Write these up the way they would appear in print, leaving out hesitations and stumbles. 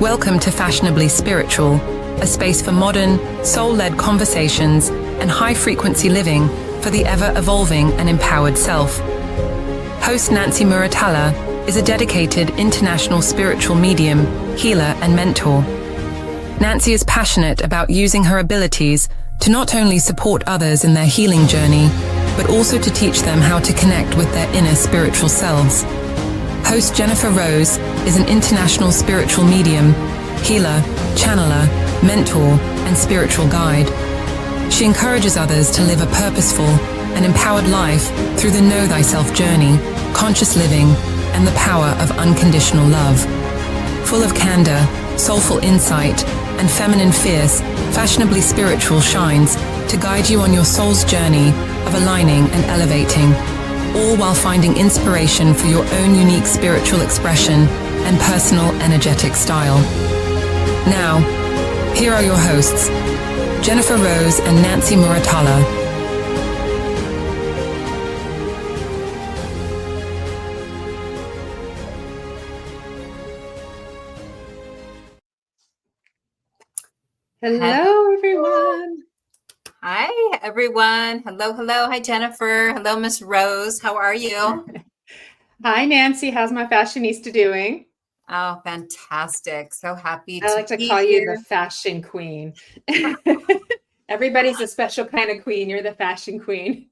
Welcome to Fashionably Spiritual, a space for modern, soul-led conversations and high-frequency living for the ever-evolving and empowered self. Host Nancy Muratalla is a dedicated international spiritual medium, healer, and mentor. Nancy is passionate about using her abilities to not only support others in their healing journey, but also to teach them how to connect with their inner spiritual selves. Host Jennifer Rose is an international spiritual medium, healer, channeler, mentor, and spiritual guide. She encourages others to live a purposeful and empowered life through the Know Thyself journey, conscious living, and the power of unconditional love. Full of candor, soulful insight, and feminine fierce, Fashionably Spiritual shines to guide you on your soul's journey of aligning and elevating, all while finding inspiration for your own unique spiritual expression and personal energetic style. Now, here are your hosts, Jennifer Rose and Nancy Muratalla. Hello, everyone. Hi, everyone. Hello, hello. Hi, Jennifer. Hello, Miss Rose. How are you? Hi, Nancy. How's my fashionista doing? Oh, fantastic. So happy I like to call you the fashion queen. Everybody's a special kind of queen. You're the fashion queen.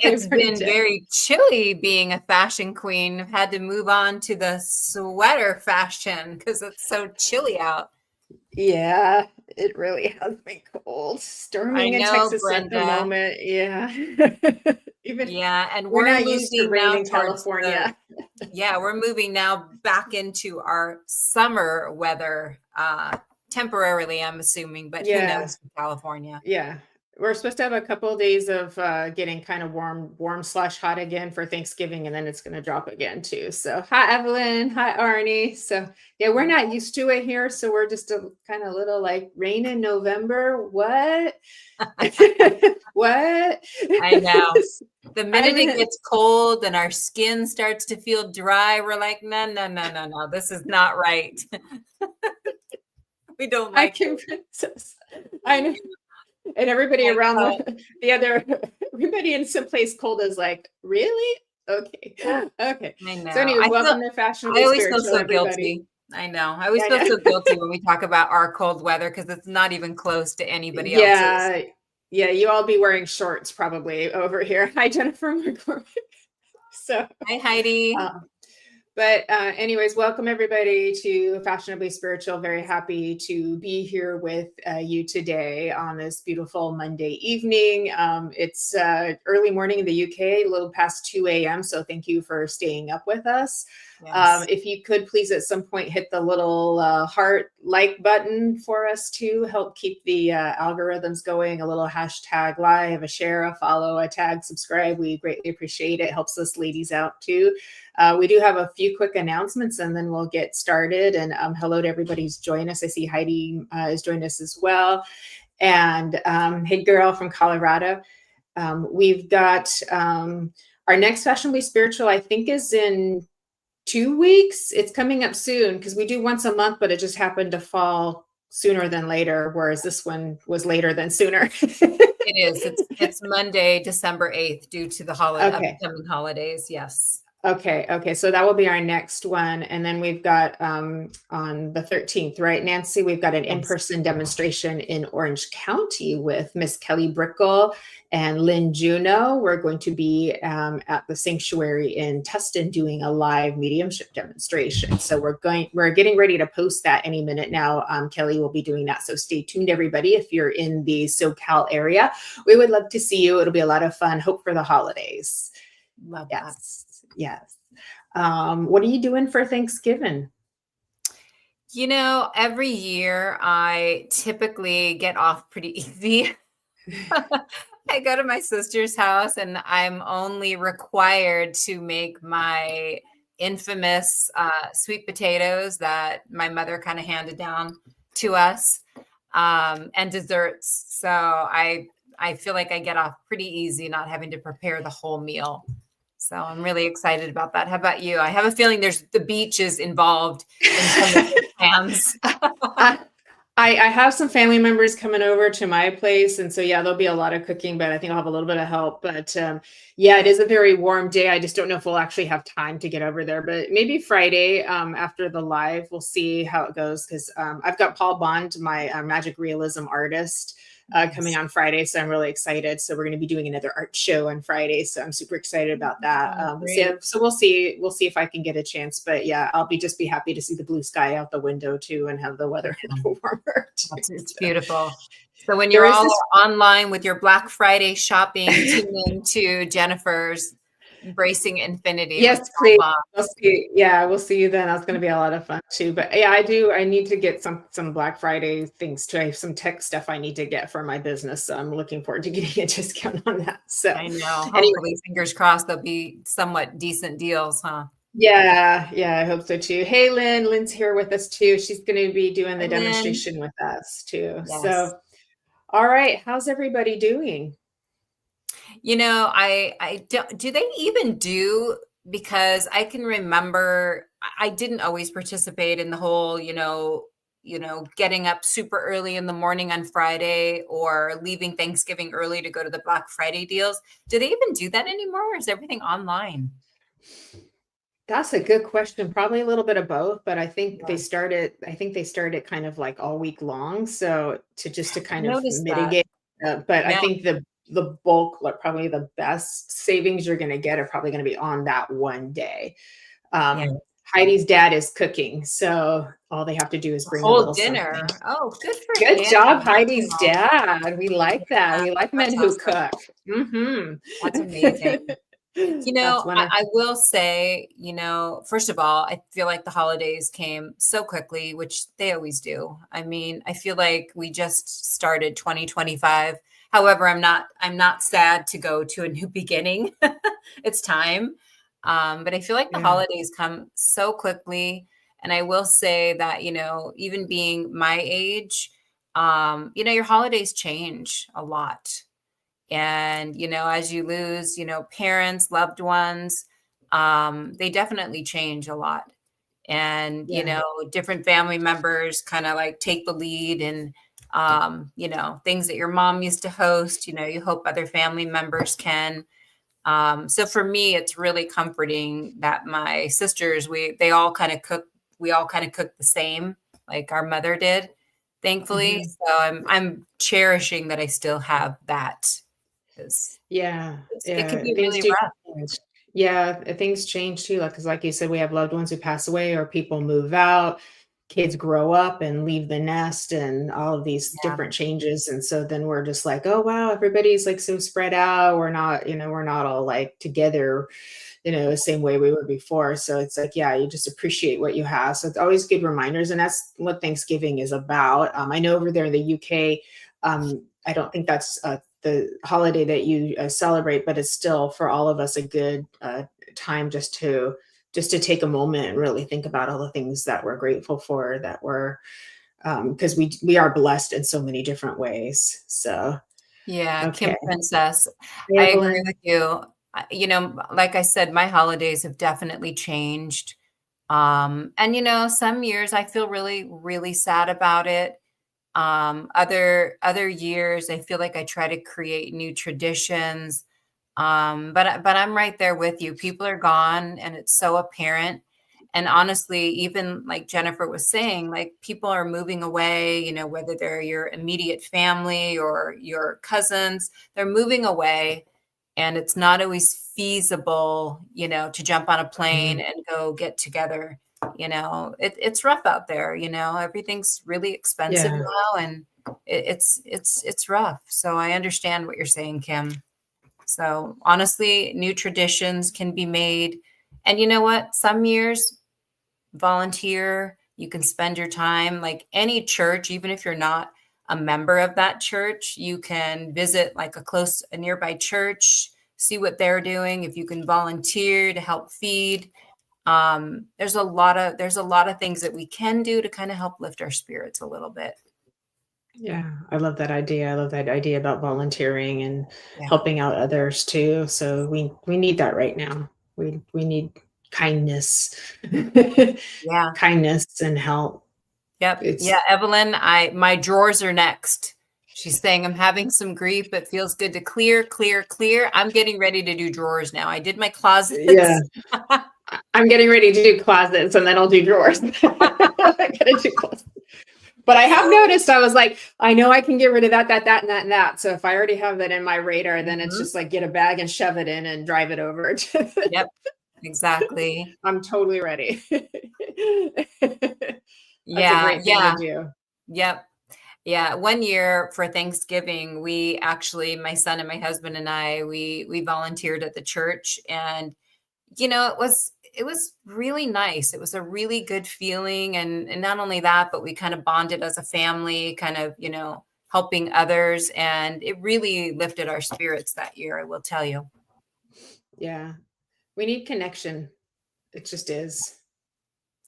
It's been very chilly being a fashion queen. I've had to move on to the sweater fashion because it's so chilly out. Yeah, it really has been cold. Storming in Texas at the moment. Yeah. And we're not used to rain in California. We're moving now back into our summer weather temporarily, I'm assuming, but who knows for California. Yeah. We're supposed to have a couple of days of getting kind of warm/hot again for Thanksgiving, and then it's going to drop again too. So, hi, Evelyn. Hi, Arnie. So, yeah, we're not used to it here. So we're just a kind of little like rain in November. What? What? I know. The minute it gets cold and our skin starts to feel dry, we're like, no. This is not right. We don't like it. I know. And everybody around everybody in someplace cold is like, really? Okay. Okay. I know. So anyway, welcome to Fashionably. I always feel so guilty. I know. I always feel so guilty when we talk about our cold weather because it's not even close to anybody else's. Yeah. You all be wearing shorts probably over here. Hi, Jennifer. So hi, Heidi. But anyways, welcome everybody to Fashionably Spiritual. Very happy to be here with you today on this beautiful Monday evening. It's early morning in the UK, a little past 2 a.m. So thank you for staying up with us. Yes. If you could please at some point hit the little heart like button for us to help keep the algorithms going. A little hashtag live, a share, a follow, a tag, subscribe. We greatly appreciate it. Helps us ladies out too. We do have a few quick announcements and then we'll get started. And hello to everybody who's joined us. I see Heidi is joining us as well. And hey girl from Colorado. We've got our next Fashionably Spiritual, I think is in 2 weeks. It's coming up soon because we do once a month, but it just happened to fall sooner than later, whereas this one was later than sooner. It is. It's Monday, December 8th, due to the upcoming holidays. Yes. Okay. So that will be our next one. And then we've got on the 13th, right, Nancy? We've got an in-person demonstration in Orange County with Miss Kelly Brickle and Lynn Juno. We're going to be at the Sanctuary in Tustin doing a live mediumship demonstration. So we're getting ready to post that any minute now. Kelly will be doing that. So stay tuned, everybody. If you're in the SoCal area, we would love to see you. It'll be a lot of fun. Hope for the holidays. Love that. Yes. What are you doing for Thanksgiving? Every year I typically get off pretty easy. I go to my sister's house and I'm only required to make my infamous sweet potatoes that my mother kind of handed down to us and desserts. So I feel like I get off pretty easy not having to prepare the whole meal. So I'm really excited about that. How about you? I have a feeling the beach is involved in some of the hands. I have some family members coming over to my place, and so yeah, there'll be a lot of cooking, but I think I'll have a little bit of help. But yeah, it is a very warm day. I just don't know if we'll actually have time to get over there, but maybe Friday after the live, we'll see how it goes. Because I've got Paul Bond, my magic realism artist, coming on Friday, so I'm really excited. So we're going to be doing another art show on Friday, so I'm super excited about that. So we'll see if I can get a chance. But yeah, I'll just be happy to see the blue sky out the window too, and have the weather a little warmer. It's beautiful. So when you're all online with your Black Friday shopping, tune into Jennifer's Embracing Infinity. Yes, please. We'll see. Yeah, we'll see you then. That's going to be a lot of fun too. But yeah, I need to get some Black Friday things too. I have some tech stuff I need to get for my business. So I'm looking forward to getting a discount on that. So I know. Hopefully, fingers crossed, there'll be somewhat decent deals, huh? Yeah, I hope so too. Hey, Lynn's here with us too. She's going to be doing the demonstration with us too. Yes. So, all right, how's everybody doing? You know, I don't, do they even do, because I can remember I didn't always participate in the whole, getting up super early in the morning on Friday or leaving Thanksgiving early to go to the Black Friday deals. Do they even do that anymore? Or is everything online? That's a good question. Probably a little bit of both, but I think they started kind of like all week long. So to kind of mitigate, but I think the bulk, like probably the best savings you're going to get are probably going to be on that one day. Heidi's dad is cooking, so all they have to do is bring a little dinner. Something. Oh, good job, Heidi's dad. We like that. We like men who cook. That's amazing. I will say, first of all, I feel like the holidays came so quickly, which they always do. I mean, I feel like we just started 2025. However, I'm not sad to go to a new beginning. It's time. But I feel like the holidays come so quickly. And I will say that, even being my age, your holidays change a lot. And, as you lose, parents, loved ones, they definitely change a lot. And, different family members kind of like take the lead and, things that your mom used to host, you hope other family members can. So for me, it's really comforting that my sisters, we all kind of cook the same, like our mother did, thankfully. So I'm cherishing that I still have that. It can be really rough. Yeah, things change too. Because like you said, we have loved ones who pass away or people move out, kids grow up and leave the nest and all of these different changes. And so then we're just like, oh, wow, everybody's like so spread out. We're not all like together, the same way we were before. So it's like, you just appreciate what you have. So it's always good reminders. And that's what Thanksgiving is about. I know over there in the UK, I don't think that's the holiday that you celebrate, but it's still for all of us a good time just to take a moment and really think about all the things that we're grateful for, that we're because we are blessed in so many different ways. So Kim Princess, I agree with you. Like I said, my holidays have definitely changed. And some years I feel really, really sad about it. Other years, I feel like I try to create new traditions. But I'm right there with you. People are gone and it's so apparent. And honestly, even like Jennifer was saying, like people are moving away, whether they're your immediate family or your cousins, they're moving away. And it's not always feasible, to jump on a plane and go get together. It's rough out there, everything's really expensive now, and it's rough. So I understand what you're saying, Kim. So honestly, new traditions can be made. And you know what? Some years, volunteer, you can spend your time like any church, even if you're not a member of that church, you can visit like a nearby church, see what they're doing. If you can volunteer to help feed, there's a lot of things that we can do to kind of help lift our spirits a little bit. Yeah, I love that idea. I love that idea about volunteering and helping out others too. So we need that right now. We need kindness, kindness and help. Yep. It's Yeah, Evelyn, my drawers are next. She's saying I'm having some grief, but feels good to clear, clear, clear. I'm getting ready to do drawers now. I did my yeah. closets. I'm getting ready to do closets, and then I'll do drawers. I gotta do closets. But I have noticed, I was like, I know I can get rid of that, that, and that, and that. So if I already have that in my radar, then it's just like get a bag and shove it in and drive it over. Yep, exactly. I'm totally ready. That's a Yeah, great thing to yeah, do. yep. Yeah, one year for Thanksgiving, we actually, my son and my husband and I, we volunteered at the church, and it was really nice. It was a really good feeling, and not only that, but we kind of bonded as a family, kind of helping others, and it really lifted our spirits that year. I will tell you. Yeah. We need connection. It just is.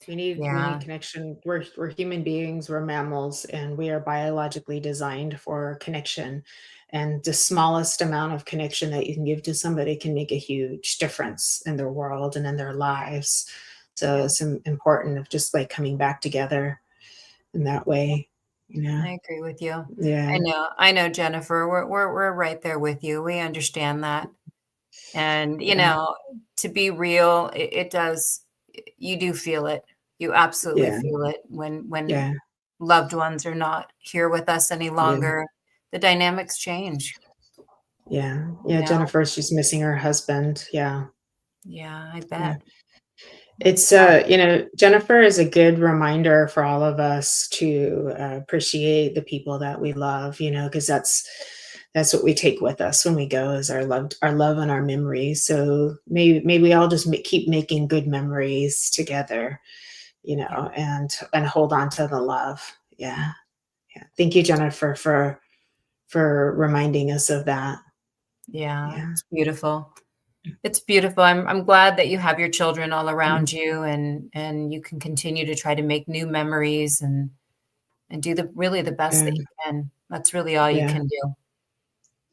We need Yeah, connection. We're human beings, we're mammals, and we are biologically designed for connection. And the smallest amount of connection that you can give to somebody can make a huge difference in their world and in their lives. So yeah, it's important of just like coming back together in that way, you know. I agree with you. Yeah. I know, Jennifer. We're right there with you. We understand that. And, Yeah. to be real, it does, you do feel it. You absolutely Yeah. feel it when Yeah. loved ones are not here with us any Yeah. longer. The dynamics change, Yeah. you Yeah. know? Jennifer, she's missing her husband. Yeah. Yeah, I Yeah. bet. It's It's tough. Jennifer is a good reminder for all of us to appreciate the people that we love, because that's what we take with us when we go is our love and our memories. So maybe we all just keep making good memories together, Yeah. and hold on to the love. Yeah. Yeah. Thank you, Jennifer, for reminding us of that. Yeah, Yeah. it's beautiful. It's beautiful. I'm glad that you have your children all Mm. around you, and you can continue to try to make new memories and do the best Yeah. that you can. That's really all you Yeah. can do.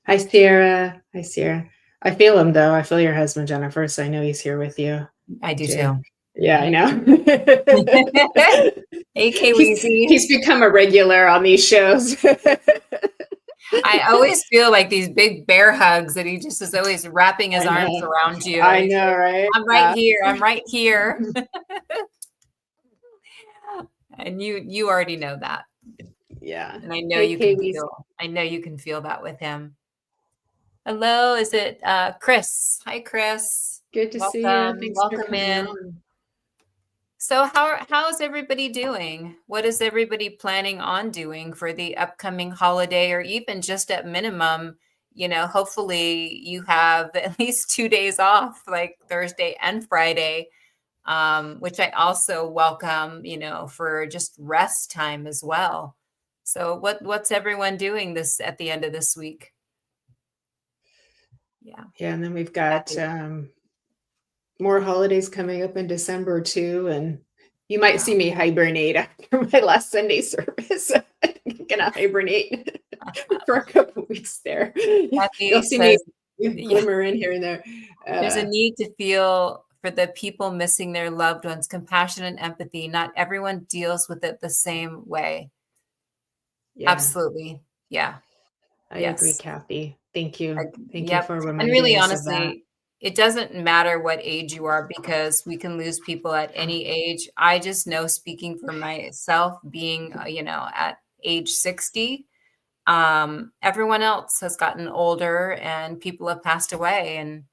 Hi, Sierra. Hi, Sierra. I feel him though. I feel your husband, Jennifer. So I know he's here with you. I do Jay. too. Yeah, I know. Hey, he's Weezy. he's become a regular on these shows. I always feel like these big bear hugs that he just is always wrapping his I arms know. around you. I He's know, like, right? I'm right Yeah. here. I'm right here. And you already know that. Yeah. And I know Hey, you can Katie's. feel that with him. Hello, is it Chris? Hi, Chris. Good to see you. Welcome. Thanks for Welcome coming in. on. So how's everybody doing? What is everybody planning on doing for the upcoming holiday, or even just at minimum, hopefully you have at least 2 days off, like Thursday and Friday, which I also welcome, for just rest time as well. So what's everyone doing this at the end of this week? Yeah. Yeah, and then we've got more holidays coming up in December too, and you might see me hibernate after my last Sunday service. I'm gonna hibernate for a couple weeks there. You'll Kathy see me says, yeah, glimmer in here and there. there's a need to feel for the people missing their loved ones, compassion and empathy. Not everyone deals with it the same way. Yeah, Absolutely. Yeah. I agree, Yes. Kathy. Thank you. Thank you Yep. for And reminding really, us of that. honestly, it doesn't matter what age you are because we can lose people at any age. I just know, speaking for myself, being, at age 60, everyone else has gotten older and people have passed away, and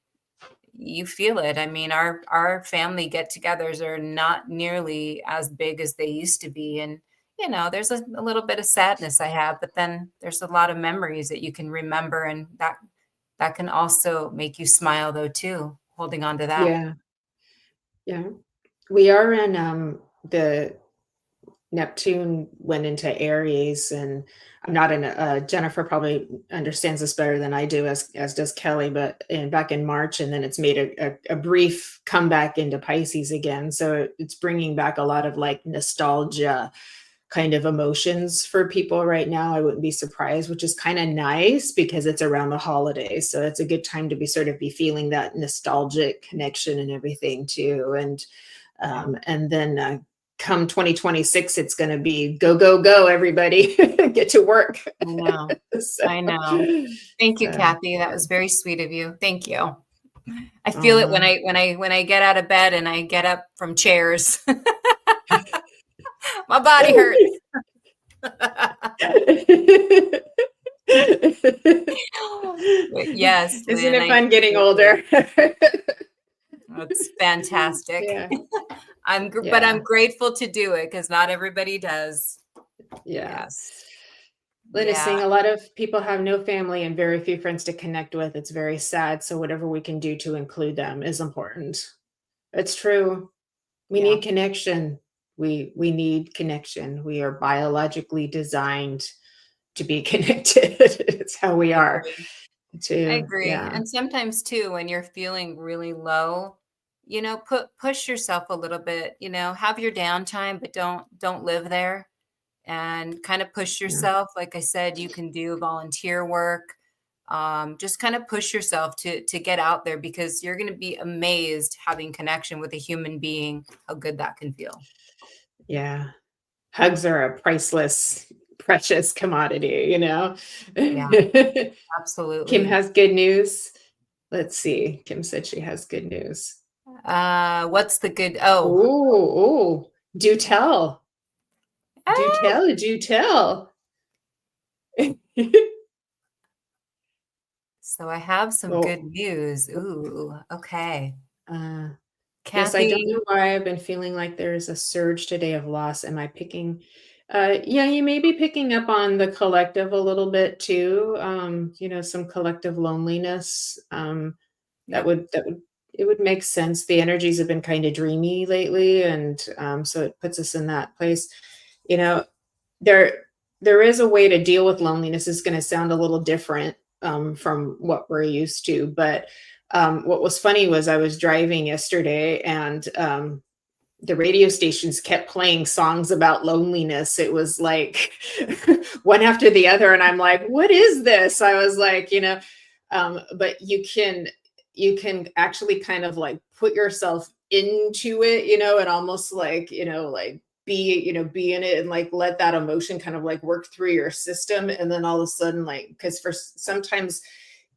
you feel it. I mean, our family get-togethers are not nearly as big as they used to be, and there's a little bit of sadness I have, but then there's a lot of memories that you can remember, and that can also make you smile though too, holding on to that. Yeah, yeah. We are in the Neptune went into Aries, and I'm not in Jennifer probably understands this better than I do, as does Kelly, but back in March, and then it's made a brief comeback into Pisces again. So it's bringing back a lot of like nostalgia kind of emotions for people right now. I wouldn't be surprised, which is kind of nice because it's around the holidays. So it's a good time to be feeling that nostalgic connection and everything too. And then come 2026, it's going to be go, go, go, everybody. Get to work. I know. So, I know. Thank you, so, Kathy. That was very sweet of you. Thank you. I feel it when I get out of bed and I get up from chairs. My body hurts. Yes. Isn't Lynn, it fun getting older? It's fantastic. Yeah. But I'm grateful to do it because not everybody does. Yeah. Yes. Lynn is saying a lot of people have no family and very few friends to connect with. It's very sad. So whatever we can do to include them is important. It's true. We need connection. We need connection. We are biologically designed to be connected. It's how we are. I agree. And sometimes too, when you're feeling really low, push yourself a little bit, have your downtime, but don't live there, and kind of push yourself. Like I said, you can do volunteer work. Just kind of push yourself to get out there, because you're going to be amazed having connection with a human being, how good that can feel. Yeah. Hugs are a priceless, precious commodity, Yeah, absolutely. Kim has good news. Let's see. Kim said she has good news. What's the good? Oh, do tell. Do tell. So I have some good news. Ooh, okay. Yes, I don't know why I've been feeling like there's a surge today of loss. Am I picking? Yeah, you may be picking up on the collective a little bit too. Some collective loneliness. It would make sense. The energies have been kind of dreamy lately, and so it puts us in that place. There is a way to deal with loneliness. It's going to sound a little different from what we're used to, but what was funny was I was driving yesterday, and the radio stations kept playing songs about loneliness. It was like one after the other, and I'm like, what is this? I was like, but you can actually kind of like put yourself into it, and almost like, be in it, and like let that emotion kind of like work through your system. And then all of a sudden, like, because for sometimes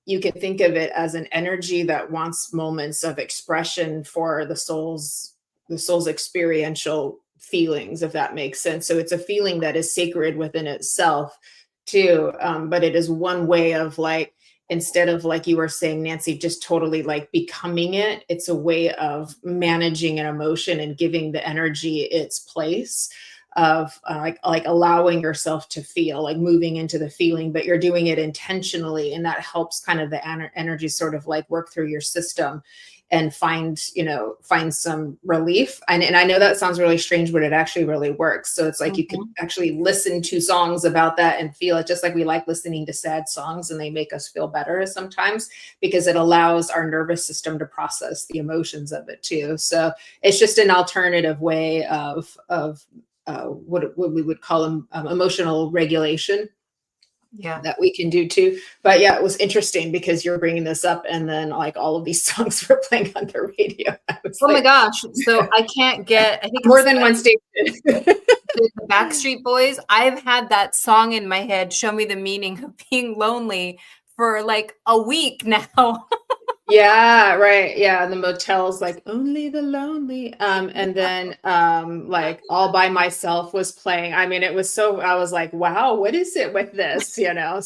you can think of it as an energy that wants moments of expression for the soul's experiential feelings, if that makes sense. So it's a feeling that is sacred within itself too. But it is one way of like, instead of, like you were saying, Nancy, just totally like becoming it, it's a way of managing an emotion and giving the energy its place of like allowing yourself to feel, like moving into the feeling, but you're doing it intentionally. And that helps kind of the energy sort of like work through your system and find some relief. And I know that sounds really strange, but it actually really works. So it's like you can actually listen to songs about that and feel it, just like we like listening to sad songs, and they make us feel better sometimes because it allows our nervous system to process the emotions of it too. So it's just an alternative way of what we would call emotional regulation. Yeah, that we can do too. But yeah, it was interesting because you're bringing this up, and then like all of these songs were playing on the radio. My gosh. So I can't get, I think more than one station. The Backstreet Boys. I've had that song in my head, Show Me the Meaning of Being Lonely, for like a week now. Yeah, right. Yeah. The motels, like Only the Lonely. And then like All by Myself was playing. I mean, it was so, I was like, wow, what is it with this?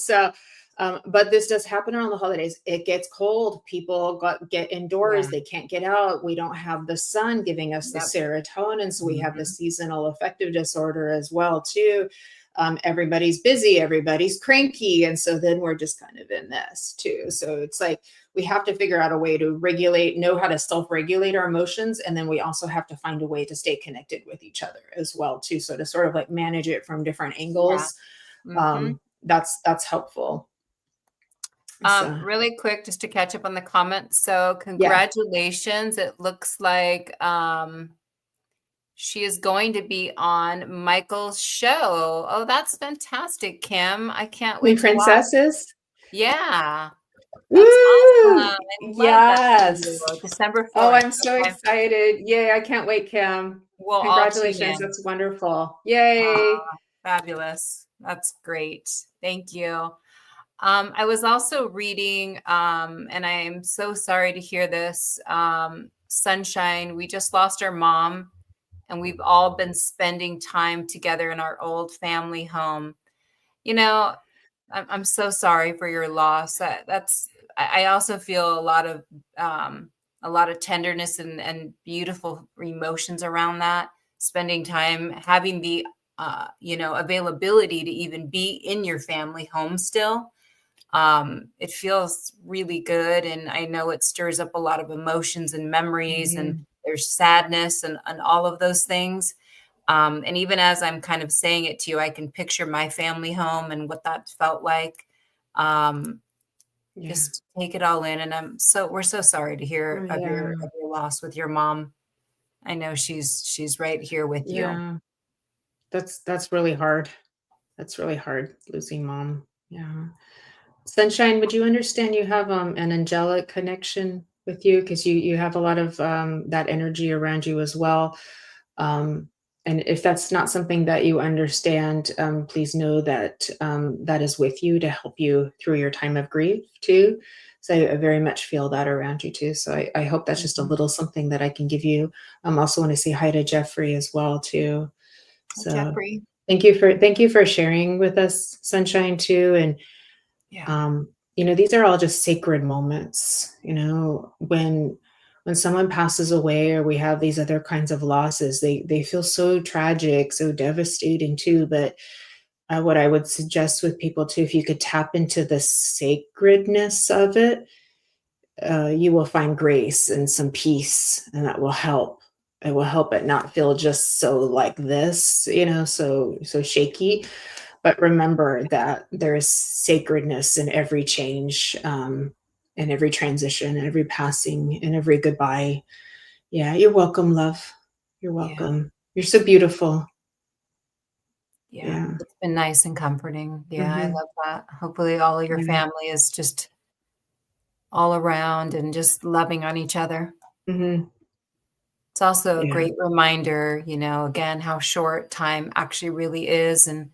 So but this does happen around the holidays. It gets cold. People get indoors. They can't get out. We don't have the sun giving us the serotonin. So we have the seasonal affective disorder as well too. Everybody's busy, everybody's cranky. And so then we're just kind of in this too. So it's like, we have to figure out a way to know how to self-regulate our emotions. And then we also have to find a way to stay connected with each other as well too. So to sort of like manage it from different angles, that's helpful. Really quick, just to catch up on the comments. So congratulations. It looks like she is going to be on Michael's show. Oh, that's fantastic, Kim. I can't wait. Princesses. Yeah. Woo! I love that for you. Yes. December Oh, 4th. I'm so Okay. excited. Yay, I can't wait, Kim. We'll all tune Congratulations. in. That's wonderful. Yay. Fabulous. That's great. Thank you. I was also reading, and I am so sorry to hear this. Sunshine, we just lost our mom, and we've all been spending time together in our old family home. You know, I'm so sorry for your loss. I also feel a lot of tenderness and beautiful emotions around that. Spending time, having the availability to even be in your family home still. It feels really good, and I know it stirs up a lot of emotions and memories, and Mhm. there's sadness and all of those things. And even as I'm kind of saying it to you, I can picture my family home and what that felt like. Um, Yeah. just take it all in. And we're so sorry to hear Oh, yeah. of your loss with your mom. I know she's right here with you. Yeah. That's really hard. That's really hard losing mom. Yeah. Sunshine, would you understand you have an angelic connection with you because you have a lot of that energy around you as well. Um, and if that's not something that you understand, please know that that is with you to help you through your time of grief too. So I very much feel that around you too. So I hope that's just a Mhm. little something that I can give you. Also want to say hi to Jeffrey as well too. So Jeffrey. thank you for sharing with us, Sunshine too. And Yeah. these are all just sacred moments, when someone passes away or we have these other kinds of losses, they feel so tragic, so devastating too. But what I would suggest with people too, if you could tap into the sacredness of it, you will find grace and some peace, and that will help. It will help it not feel just so like this, so shaky. But remember that there is sacredness in every change, in every transition, in every passing, in every goodbye. Yeah, you're welcome, love. You're Yeah. welcome. You're so beautiful. Yeah. Yeah. It's been nice and comforting. Yeah, I Hmm. love that. Hopefully all of your Yeah. family is just all around and just loving on each other. Hmm. It's also a Yeah. great reminder, again, how short time actually really is and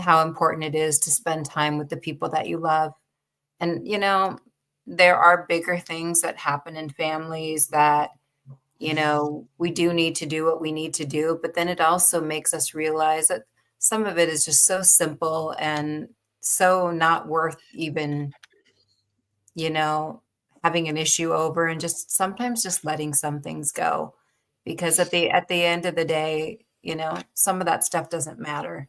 how important it is to spend time with the people that you love. And, there are bigger things that happen in families that, we do need to do what we need to do, but then it also makes us realize that some of it is just so simple and so not worth even, you know, having an issue over, and just sometimes just letting some things go, because at the end of the day, some of that stuff doesn't matter.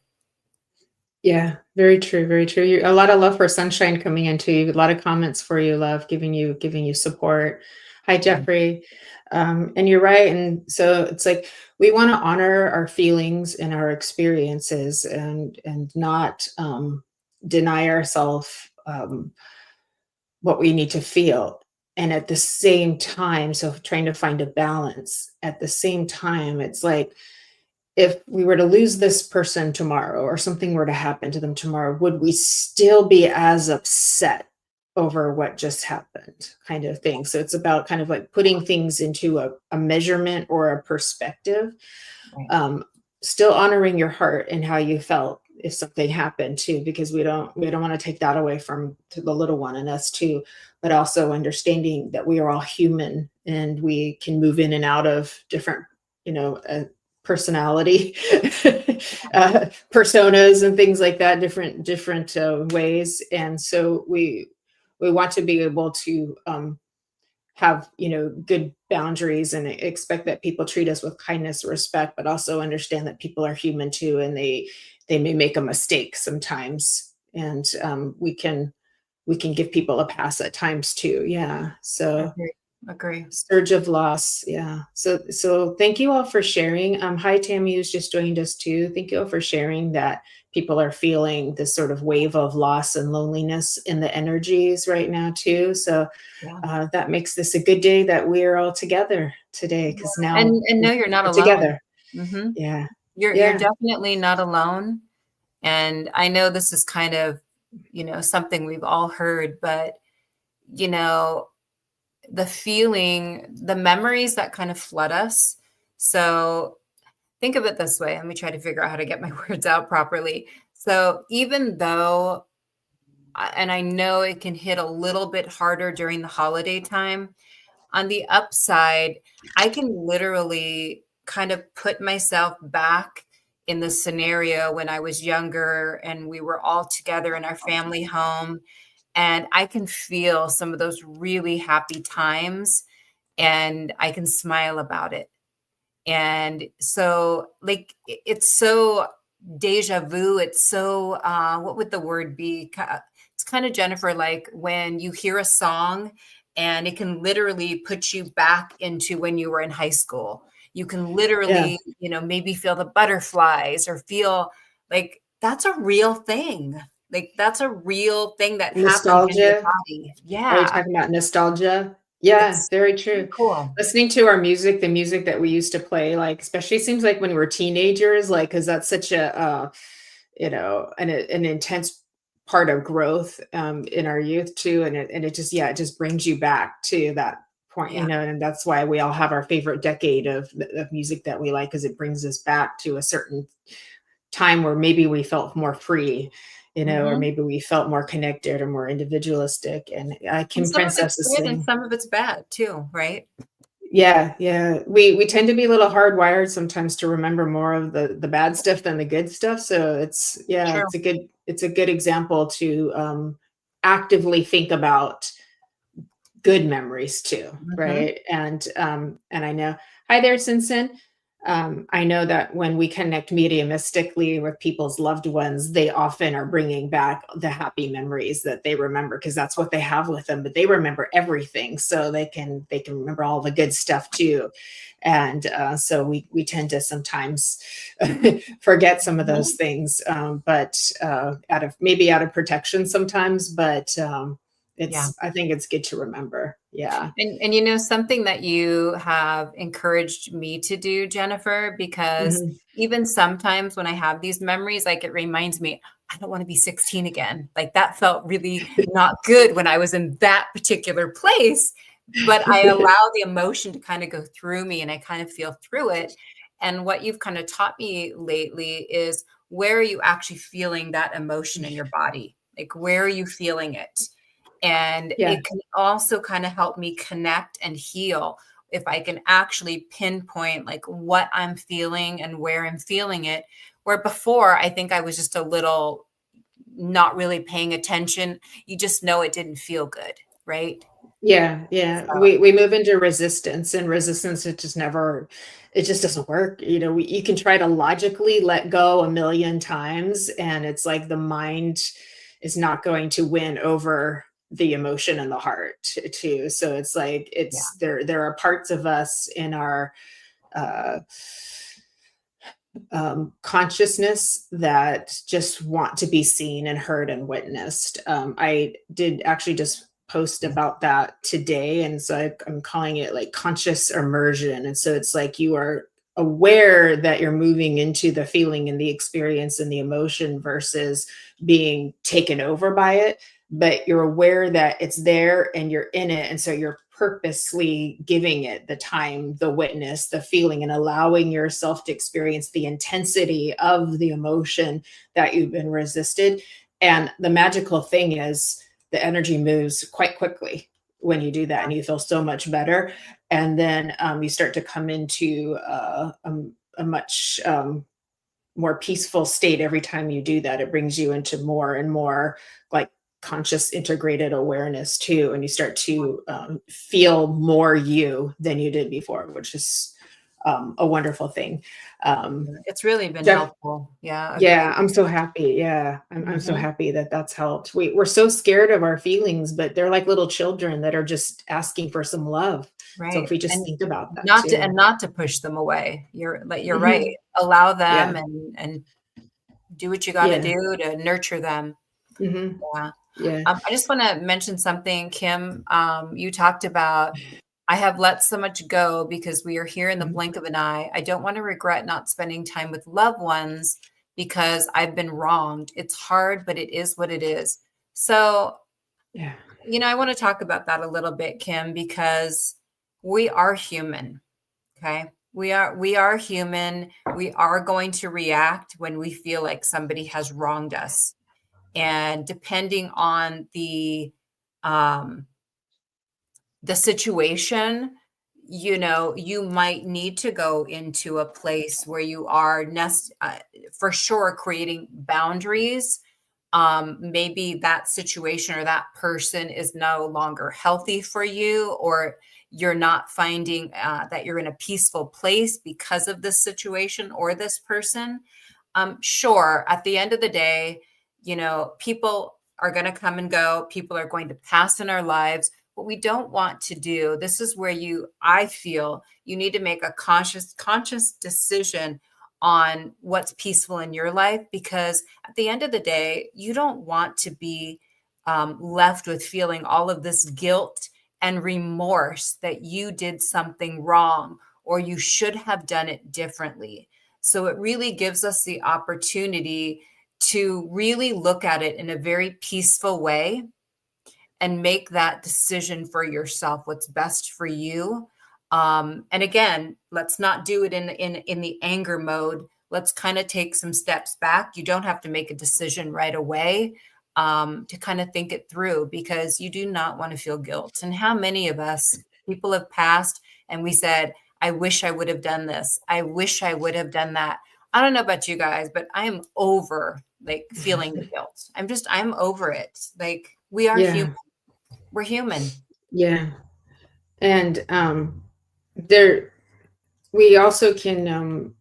Yeah, very true, very true. A lot of love for Sunshine coming into you. A lot of comments for you, love, giving you support. Hi, Yeah. Jeffrey. And you're right. And so it's like we want to honor our feelings and our experiences, and not deny ourselves what we need to feel. And at the same time, so trying to find a balance. At the same time, it's like if we were to lose this person tomorrow or something were to happen to them tomorrow, would we still be as upset over what just happened, kind of thing? So it's about kind of like putting things into a measurement or a perspective, Right. um, still honoring your heart and how you felt if something happened too, because we don't want to take that away from to the little one and us too, but also understanding that we are all human and we can move in and out of different, personality, personas and things like that, different ways. And so we want to be able to have good boundaries and expect that people treat us with kindness, respect, but also understand that people are human too, and they may make a mistake sometimes, and we can give people a pass at times too. Yeah. So Agree. Agree. surge of loss. Yeah. So thank you all for sharing. Hi, Tammy, who's just joined us too. Thank you all for sharing that people are feeling this sort of wave of loss and loneliness in the energies right now too. So Yeah. that makes this a good day that we're all together today, because now And no, you're not we're alone. together. Hmm. Yeah. You're Yeah. definitely not alone. And I know this is kind of, something we've all heard, but you know, the feeling, the memories that kind of flood us. So think of it this way. Let me try to figure out how to get my words out properly. So even though, and I know it can hit a little bit harder during the holiday time, on the upside, I can literally kind of put myself back in the scenario when I was younger and we were all together in our family home. And I can feel some of those really happy times and I can smile about it. And so, like, it's so deja vu. It's so, what would the word be? It's kind of, Jennifer, like when you hear a song and it can literally put you back into when you were in high school. You can literally, maybe feel the butterflies or feel like that's a real thing. Like that's a real thing that happens in your Nostalgia. body. Are you Yeah. talking about nostalgia? Yeah, It's very true. cool. Listening to our music, the music that we used to play, like especially seems like when we were teenagers, like because that's such a an intense part of growth in our youth too, and it just it just brings you back to that point, Yeah. and that's why we all have our favorite decade of music that we like because it brings us back to a certain time where maybe we felt more free, or Mhm. maybe we felt more connected or more individualistic. And And Kim some of it's Princess is good and saying, some of it's bad too, right? yeah, we tend to be a little hardwired sometimes to remember more of the bad stuff than the good stuff. So True. it's a good example to actively think about good memories too, Mhm. right? And I know, hi there, Sinsen. I know that when we connect mediumistically with people's loved ones, they often are bringing back the happy memories that they remember because that's what they have with them. But they remember everything, so they can remember all the good stuff too. And so we tend to sometimes forget some of those Mhm. things, but out of protection sometimes. But Yeah. I think it's good to remember. Yeah. And something that you have encouraged me to do, Jennifer, because Mhm. even sometimes when I have these memories, like it reminds me, I don't want to be 16 again. Like that felt really not good when I was in that particular place. But I allow the emotion to kind of go through me and I kind of feel through it. And what you've kind of taught me lately is where are you actually feeling that emotion in your body? Like where are you feeling it? And Yeah. it can also kind of help me connect and heal if I can actually pinpoint like what I'm feeling and where I'm feeling it. Where before, I think I was just a little not really paying attention. You just know it didn't feel good, right? Yeah. So, We move into resistance, and resistance it just doesn't work. You can try to logically let go a million times, and it's like the mind is not going to win over the emotion and the heart too. So it's like yeah. there are parts of us in our uh consciousness that just want to be seen and heard and witnessed. I did actually just post about that today. And so I'm calling it like conscious immersion. And so it's like you are aware that you're moving into the feeling and the experience and the emotion versus being taken over by it. But you're aware that it's there and you're in it. And so you're purposely giving it the time, the witness, the feeling, and allowing yourself to experience the intensity of the emotion that you've been resisted. And the magical thing is the energy moves quite quickly when you do that, and you feel so much better. And then you start to come into a much more peaceful state every time you do that. It brings you into more and more like conscious integrated awareness too, and you start to feel more you than you did before, which is a wonderful thing. It's really been Jeff, helpful. Yeah, yeah, agreed. I'm so happy. Yeah, I'm so Mhm. happy that that's helped. We're so scared of our feelings, but they're like little children that are just asking for some love. So if Right. we just And think about that not to too. push them away. You're right. Mhm. Allow Yeah, them and do what you got to yeah, do to nurture them. hmm, Yeah. yeah. I just want to mention something, Kim. You talked about, I have let so much go because we are here in the Mhm. blink of an eye. I don't want to regret not spending time with loved ones because I've been wronged. It's hard, but it is what it is. So Yeah. I want to talk about that a little bit, Kim, because we are human. Okay. We are human. We are going to react when we feel like somebody has wronged us. And depending on the situation, you might need to go into a place where you are for sure creating boundaries. Maybe that situation or that person is no longer healthy for you, or you're not finding that you're in a peaceful place because of this situation or this person. Sure, at the end of the day, people are going to come and go. People are going to pass in our lives. What we don't want to do, this is where I feel you need to make a conscious decision on what's peaceful in your life, because at the end of the day, you don't want to be left with feeling all of this guilt and remorse that you did something wrong or you should have done it differently. So it really gives us the opportunity to really look at it in a very peaceful way and make that decision for yourself, what's best for you. And again, let's not do it in the anger mode. Let's kind of take some steps back. You don't have to make a decision right away, to kind of think it through, because you do not want to feel guilt. And how many of us, people have passed and we said, I wish I would have done this. I wish I would have done that. I don't know about you guys, but I am over feeling the guilt. I'm over it. We are human. We're human. Yeah. And we also can,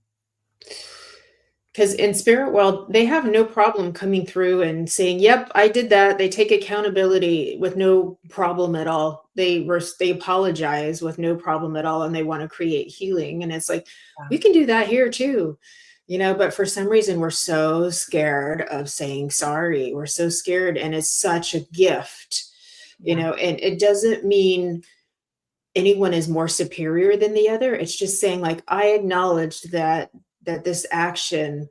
because in spirit world, they have no problem coming through and saying, yep, I did that. They take accountability with no problem at all. They apologize with no problem at all. And they want to create healing. And it's like, we can do that here too, but for some reason we're so scared of saying sorry. We're so scared. And it's such a gift, and it doesn't mean anyone is more superior than the other. It's just saying, I acknowledged that this action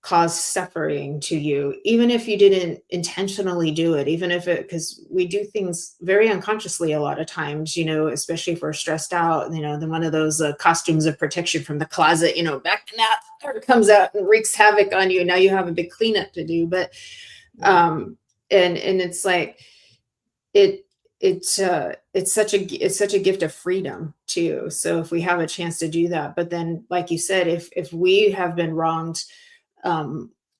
caused suffering to you, even if you didn't intentionally do it, because we do things very unconsciously a lot of times, especially if we're stressed out, then one of those costumes of protection from the closet, back in that comes out and wreaks havoc on you. Now you have a big cleanup to do, but, and it's like, it's such a gift of freedom too. So if we have a chance to do that, but then like you said, if we have been wronged,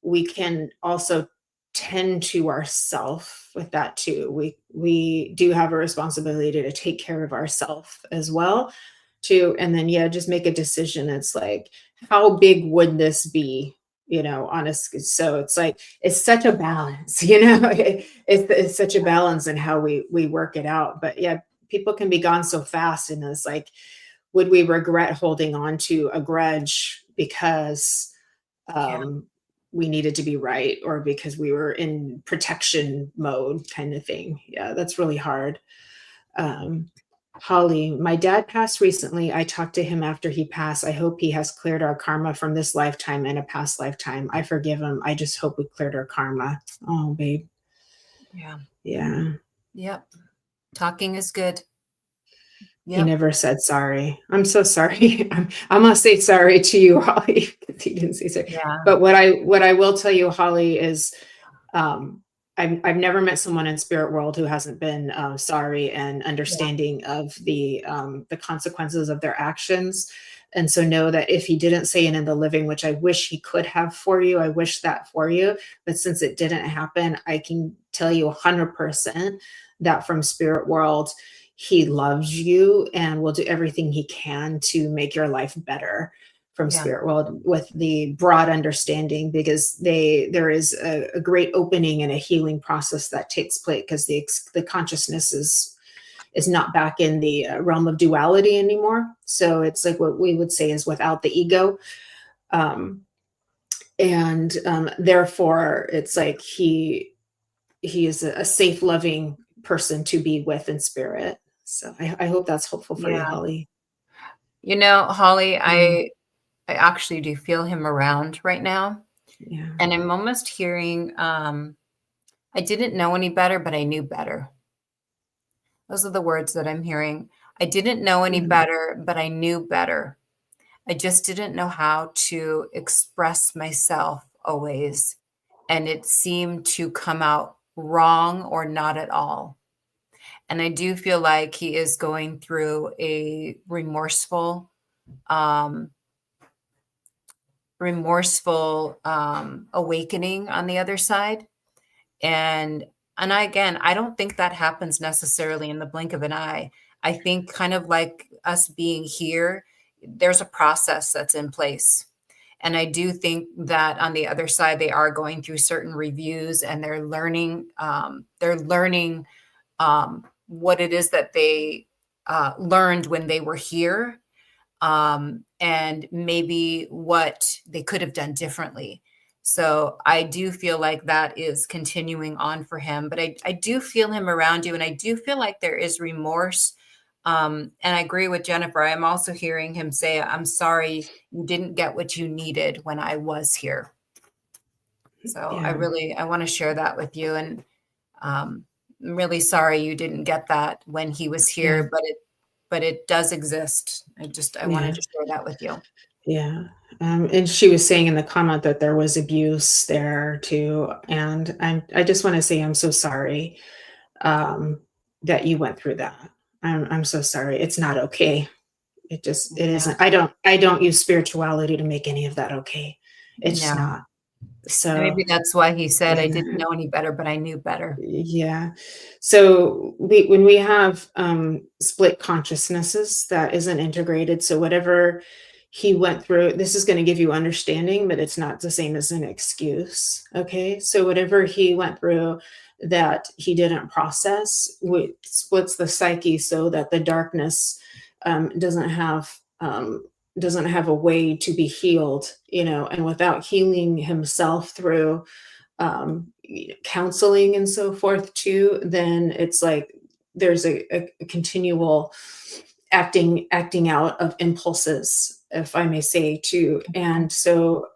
we can also tend to ourself with that too. We do have a responsibility to take care of ourselves as well too. And then, just make a decision. It's like, how big would this be? Honestly. So it's like, it's such a balance, it's such a balance in how we work it out. But people can be gone so fast. And it's like, would we regret holding on to a grudge because we needed to be right, or because we were in protection mode kind of thing? Yeah, that's really hard. Holly, my dad passed recently. I talked to him after he passed. I hope he has cleared our karma from this lifetime and a past lifetime. I forgive him. I just hope we cleared our karma. Oh, babe. Yeah. Yeah. Yep. Talking is good. Yep. He never said sorry. I'm so sorry. I'm gonna say sorry to you, Holly, because he didn't say sorry. Yeah. But what I will tell you, Holly, is I've never met someone in spirit world who hasn't been sorry and understanding of the consequences of their actions. And so know that if he didn't say it in the living, which I wish he could have for you, I wish that for you. But since it didn't happen, I can tell you 100% that from spirit world, he loves you and will do everything he can to make your life better from spirit world, with the broad understanding, because there is a great opening and a healing process that takes place, because the consciousness is not back in the realm of duality anymore. So it's like what we would say is without the ego. Therefore it's like he is a safe, loving person to be with in spirit. So I hope that's helpful for you, Holly. Holly, I actually do feel him around right now. Yeah. And I'm almost hearing, I didn't know any better, but I knew better. Those are the words that I'm hearing. I didn't know any better, but I knew better. I just didn't know how to express myself always. And it seemed to come out wrong or not at all. And I do feel like he is going through a um, remorseful awakening on the other side. And I don't think that happens necessarily in the blink of an eye. I think kind of like us being here, there's a process that's in place. And I do think that on the other side, they are going through certain reviews and they're learning what it is that they learned when they were here, and maybe what they could have done differently. So I do feel like that is continuing on for him, but I do feel him around you, and I do feel like there is remorse. And I agree with Jennifer. I'm also hearing him say, I'm sorry you didn't get what you needed when I was here. So I want to share that with you. And I'm really sorry you didn't get that when he was here, but it does exist. I wanted to share that with you. Yeah. And she was saying in the comment that there was abuse there too. And I just want to say, I'm so sorry that you went through that. I'm so sorry. It's not okay. It isn't. I don't use spirituality to make any of that okay. It's just not. So maybe that's why he said, I didn't know any better, but I knew better. Yeah. So when we have split consciousnesses, that isn't integrated. So whatever he went through, this is going to give you understanding, but it's not the same as an excuse. Okay. So whatever he went through that he didn't process, splits the psyche so that the darkness doesn't have a way to be healed, and without healing himself through counseling and so forth too, then it's like there's a continual acting out of impulses, if I may say too. And so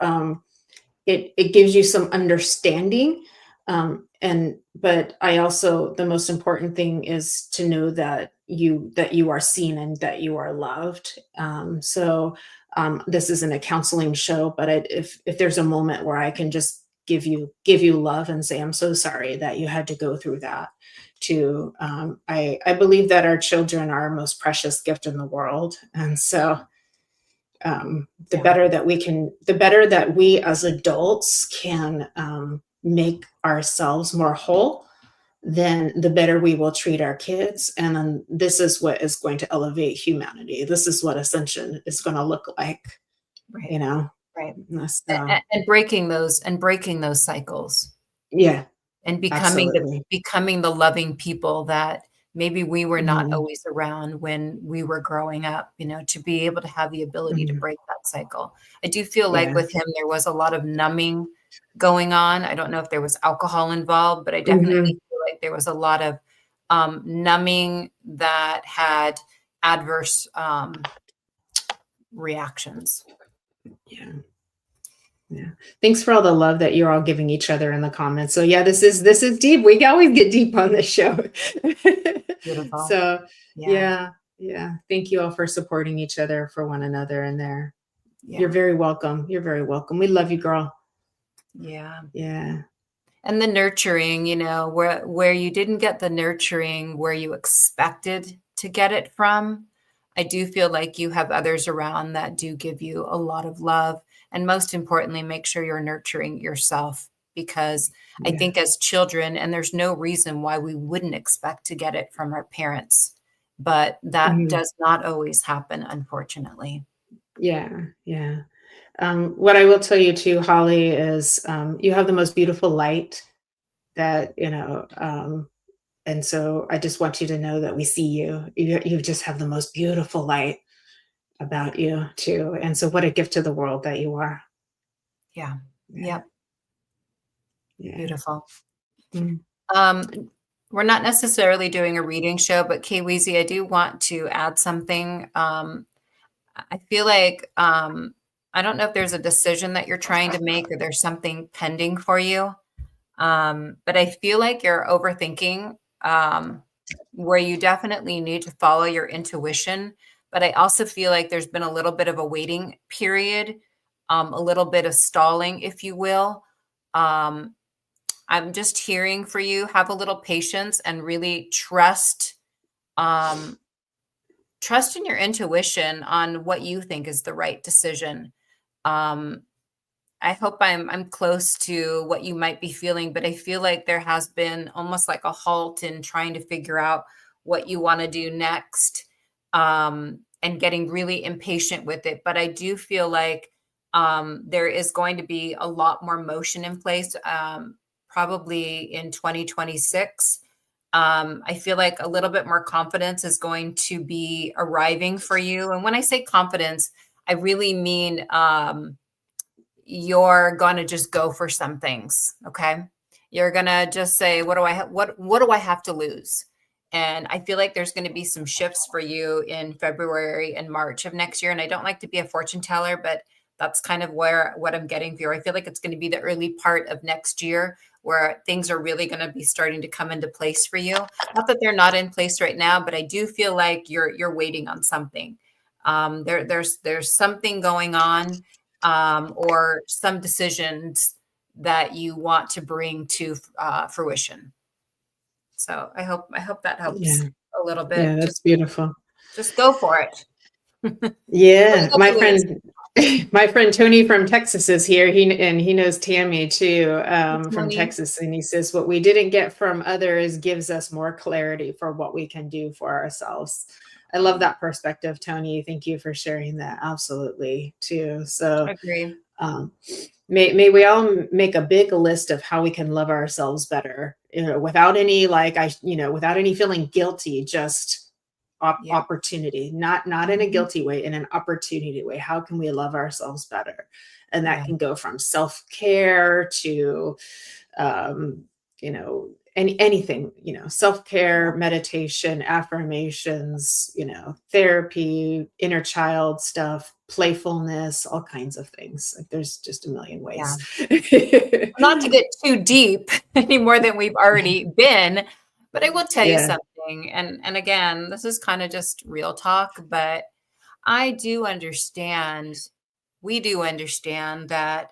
it gives you some understanding. But I also, the most important thing is to know that you are seen and that you are loved. This isn't a counseling show, but if there's a moment where I can just give you love and say, I'm so sorry that you had to go through that too. I believe that our children are our most precious gift in the world. And so the better that we as adults can make ourselves more whole, then the better we will treat our kids. And then this is what is going to elevate humanity. This is what ascension is going to look like, right. Right. So, and breaking those cycles. Yeah. And becoming the loving people that maybe we were not always around when we were growing up, to be able to have the ability to break that cycle. I do feel like with him, there was a lot of numbing going on. I don't know if there was alcohol involved, but I definitely feel like there was a lot of numbing that had adverse reactions. Yeah. Thanks for all the love that you're all giving each other in the comments. So this is deep. We always get deep on this show. Beautiful. So yeah. Thank you all for supporting each other for one another in there. Yeah. You're very welcome. We love you, girl. Yeah. Yeah. And the nurturing, where you didn't get the nurturing where you expected to get it from, I do feel like you have others around that do give you a lot of love. And most importantly, make sure you're nurturing yourself, because I think as children, and there's no reason why we wouldn't expect to get it from our parents, but that does not always happen, unfortunately. Yeah. What I will tell you too, Holly, is you have the most beautiful light that, and so I just want you to know that we see you. You just have the most beautiful light about you too. And so what a gift to the world that you are. Yeah. Yep. Yeah. Beautiful. We're not necessarily doing a reading show, but Kay Weezy, I do want to add something. I feel like, I don't know if there's a decision that you're trying to make or there's something pending for you. But I feel like you're overthinking where you definitely need to follow your intuition. But I also feel like there's been a little bit of a waiting period, a little bit of stalling, if you will. Um, I'm just hearing for you, have a little patience and really um, trust in your intuition on what you think is the right decision. Um, I hope I'm close to what you might be feeling, but I feel like there has been almost like a halt in trying to figure out what you want to do next, and getting really impatient with it. But I do feel like there is going to be a lot more motion in place, probably in 2026. I feel like a little bit more confidence is going to be arriving for you. And when I say confidence, I really mean you're going to just go for some things. Okay. You're going to just say, what do I have to lose? And I feel like there's going to be some shifts for you in February and March of next year. And I don't like to be a fortune teller, but that's kind of what I'm getting for. I feel like it's going to be the early part of next year where things are really going to be starting to come into place for you. Not that they're not in place right now, but I do feel like you're waiting on something. There's something going on, or some decisions that you want to bring to fruition. So I hope that helps a little bit. Yeah, that's beautiful. Just go for it. Yeah, my friend Tony from Texas is here. He knows Tammy too, from Texas, and he says what we didn't get from others gives us more clarity for what we can do for ourselves. I love that perspective, Tony. Thank you for sharing that. Absolutely, too. So, I agree. May we all make a big list of how we can love ourselves better, without any without any feeling guilty, just opportunity, not in a guilty way, in an opportunity way. How can we love ourselves better? And that can go from self-care to, anything, self-care, meditation, affirmations, therapy, inner child stuff, playfulness, all kinds of things. Like there's just a million ways. Yeah. Not to get too deep any more than we've already been, but I will tell you something. And again, this is kind of just real talk, but we do understand that,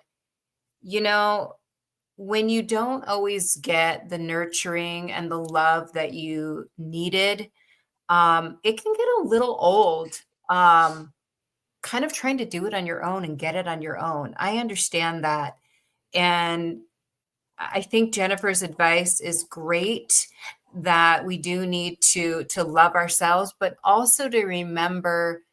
when you don't always get the nurturing and the love that you needed, it can get a little old, kind of trying to do it on your own and get it on your own. I understand that. And I think Jennifer's advice is great, that we do need to love ourselves, but also to remember